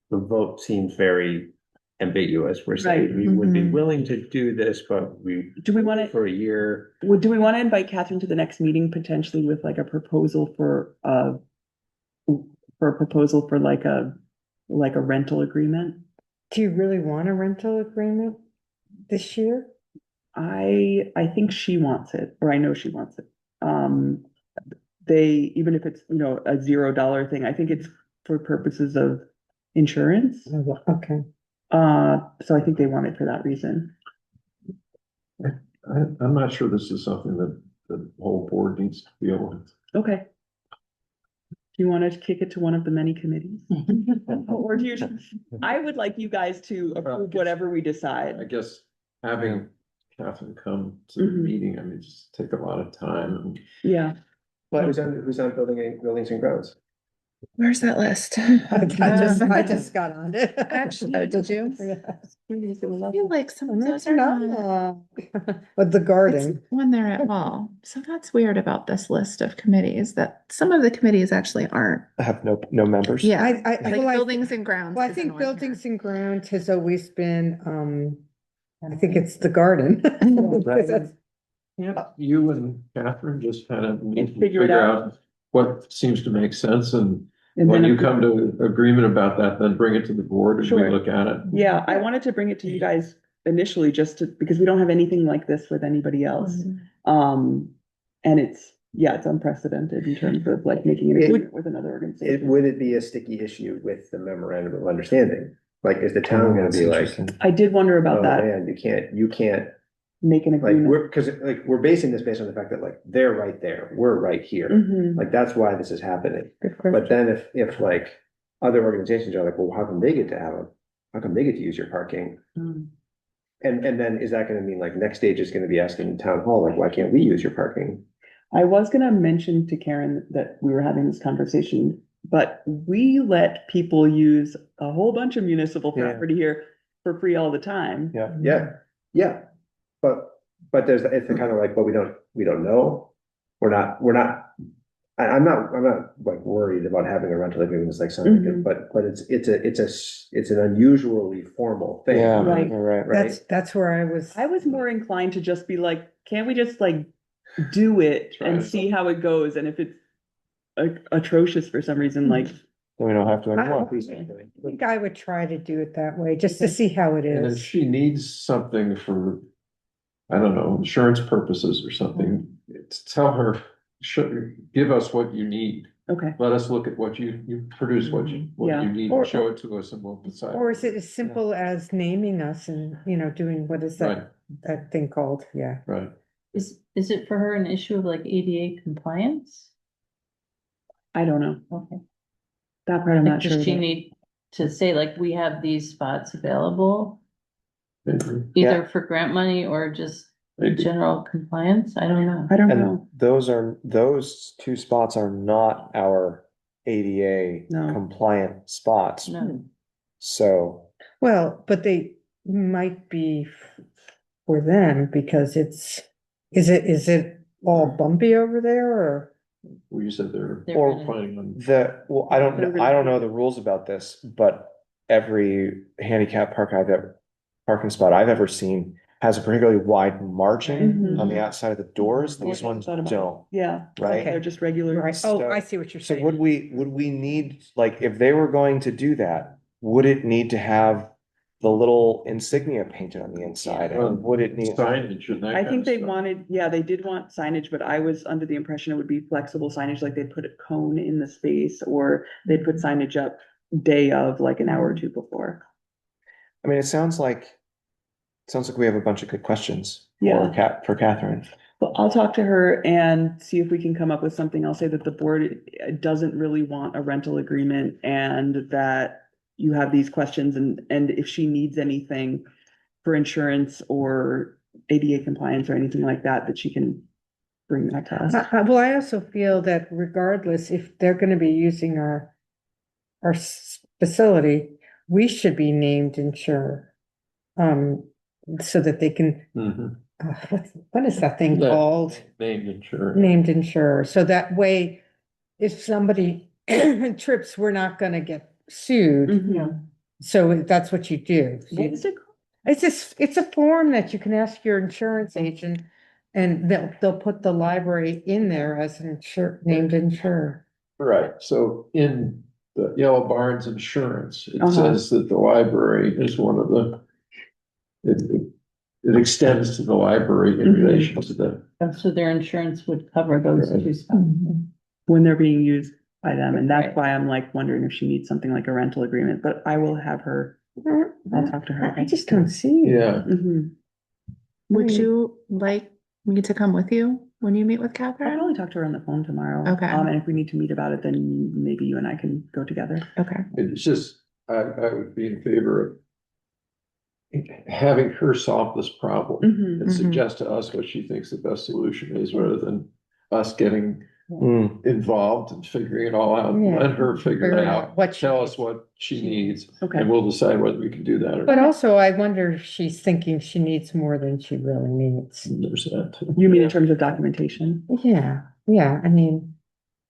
the vote seems very ambiguous. We're saying Right. we would be Mhm. willing to do this, but Do we want to, for a year. do we want to invite Catherine to the next meeting potentially with like a proposal for like a rental agreement? Do you really want a rental agreement this year? I think she wants it, or I know she wants it. Even if it's, a $0 thing, I think it's for purposes of insurance. Okay. So I think they want it for that reason. I'm not sure this is something that the whole board needs to deal with. Okay. Do you want to kick it to one of the many committees? Or do you, I would like you guys to approve whatever we decide. I guess having Catherine come to the meeting, I mean, just take a lot of time. And Yeah. Well, who's on buildings and grounds? Where's that list? I just got on it. Actually, oh, did you? I feel like some of those are not. But the It's garden. when they're at all. So that's weird about this list of committees, that some of the committees actually aren't. Have no members. Yeah, I like buildings and grounds. Well, I isn't think on here. buildings and grounds has always been, I think it's the garden. Right. That's- You and Catherine just kind of need to Figure it figure out. out what seems to make sense, and And when then you if- come to agreement about that, then bring it to the board and we Sure. look at it. Yeah, I wanted to bring it to you guys initially just to, because we don't have anything like this with anybody else. And it's unprecedented in terms of like making an agreement with another organization. Would it be a sticky issue with the memorandum of understanding? Like, is the town gonna That's be like, interesting. I did wonder oh about that, man, you can't, make an like, agreement. cause like, we're basing this based on the fact that like, they're right there, we're right here. Mhm. Like, that's why this is happening. Good But question. then if like, other organizations are like, well, how come they get to have them? How come they get to use your parking? Mm. And then is that gonna mean like, next stage is gonna be asking town hall, like, why can't we use your parking? I was gonna mention to Karen that we were having this conversation, but we let people use a whole bunch of municipal Yeah. property here for free all the time. Yeah. Yeah, but there's, it's kind of like, but we don't know. We're not, I'm not like worried about having a rental agreement, it's like something, Mhm. but it's an unusually formal thing. Yeah, Right. you're right. Right. That's where I was. I was more inclined to just be like, can't we just like do it Try and it. see how it goes? And if it's atrocious for some reason, like, Then we don't have to anymore. I think I would try to do it that way, just to see how it And if is. she needs something for, I don't know, insurance purposes or something, tell her, give us what you need. okay, Let us look at what you produce, what Yeah. you need, Or- show it to us and we'll decide. Or is it as simple as naming us and, doing, what is Right, that thing called? Yeah. right. Is it for her an issue of like ADA compliance? I don't know. Okay. That part I'm not sure Does she about. need to say like, we have these spots available, Maybe. either for grant money or just Maybe. general compliance? I don't know. I don't And know. those two spots are not our ADA No. compliant spots. No. So, Well, but they might be for them because is it all bumpy over there or? Well, you said they're They're Or- gonna- planning on. I don't They're know, really I don't know good. the rules about this, but every handicap parking spot I've ever seen has a particularly wide margin Mhm. on the outside of the doors. I These never ones thought about don't, Yeah, right? they're just regular. Right. Oh, I see what you're So saying. would we need, like, if they were going to do that, would it need to have the little insignia painted on the inside? And would it need? Signage and that I kind think of they stuff. wanted, they did want signage, but I was under the impression it would be flexible signage, like they'd put a cone in the space or they'd put signage up day of, like an hour or two before. I mean, it sounds like we have a bunch of good questions Yeah. for Catherine. But I'll talk to her and see if we can come up with something. I'll say that the board doesn't really want a rental agreement and that you have these questions and if she needs anything for insurance or ADA compliance or anything like that, that she can bring that to us. Well, I also feel that regardless, if they're gonna be using our facility, we should be named insurer. So that they can, Mhm. what is that thing That- called? Named insurance. Named insurer, so that way, if somebody trips, we're not gonna get sued. Mhm. So that's what you do. What is it called? It's a form that you can ask your insurance agent and they'll put the library in there as an named insurer. Right, so in the Yellow Barns insurance, it Uh-huh. says that the library is one of it extends to the library in Mhm. relation to the. So their insurance would cover those Right. two spots. When they're being used by them. And that's Right. why I'm like wondering if she needs something like a rental agreement, but I will have her, I'll talk to her. I just don't see. it. Yeah, Mhm. Would you like me to come with you when you meet with I'll Catherine? probably talk to her on the phone tomorrow. Okay. And if we need to meet about it, then maybe you and I can go together. Okay. it's just, I would be in favor of having her solve this problem Mhm. and suggest to us what she thinks the best solution is, rather than us getting Mm, involved and figuring it all out. Yeah. Let her figure it Figure out, what she tell us needs. what she needs, Okay. and we'll decide whether we can do that or But not. also, I wonder if she's thinking she needs more than she really needs. There's that too. You mean in terms of documentation? Yeah, I mean,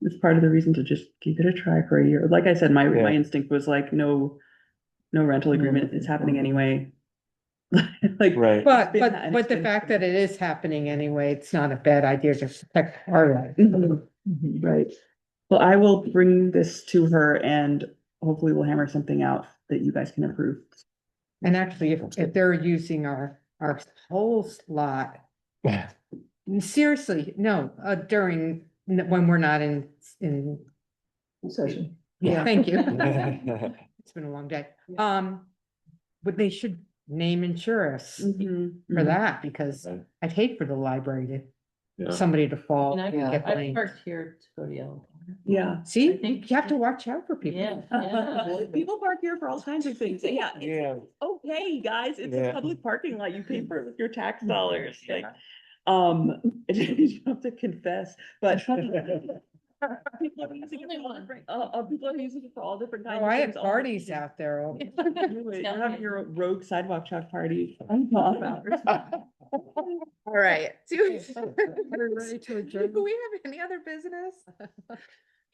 It's part of the reason to just give it a try for a year. Like I said, my Yeah. instinct was like, no rental agreement is happening anyway. Like. Right. But, been but, that, and but it's the been- fact that it is happening anyway, it's not a bad idea to protect our life. Right. Well, I will bring this to her and hopefully we'll hammer something out that you guys can approve. And actually, if they're using our whole slot, seriously, no, during, when we're not in. Session. Yeah, thank you. It's been a long day. But they should name insurance for that, because Right. I'd hate for the library to, Yeah. somebody to fall. And and get I blamed. parked here to go to Yellow. Yeah. See, I think- you have to watch out for people. Yeah. People park here for all kinds of things. Yeah. it's Yeah. Okay, guys, it's Yeah. a public parking lot. You pay for it with your tax dollars. Like, you have to confess, but. People are using it for all different, people are using it for all different kinds Oh, of I things. had parties out there. all- You're having your rogue sidewalk chalk party. Off hours. All right. We're ready to adjourn. Do we have any other business?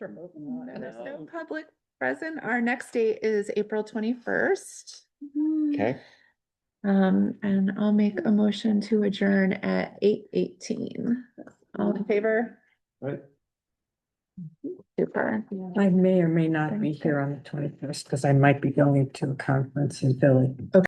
There's no public present. Our next date is April 21st. Okay. And I'll make a motion to adjourn at 8:18. All in favor? Right. Super. I may or may not be here on the 21st, because I might be going to a conference in Philly.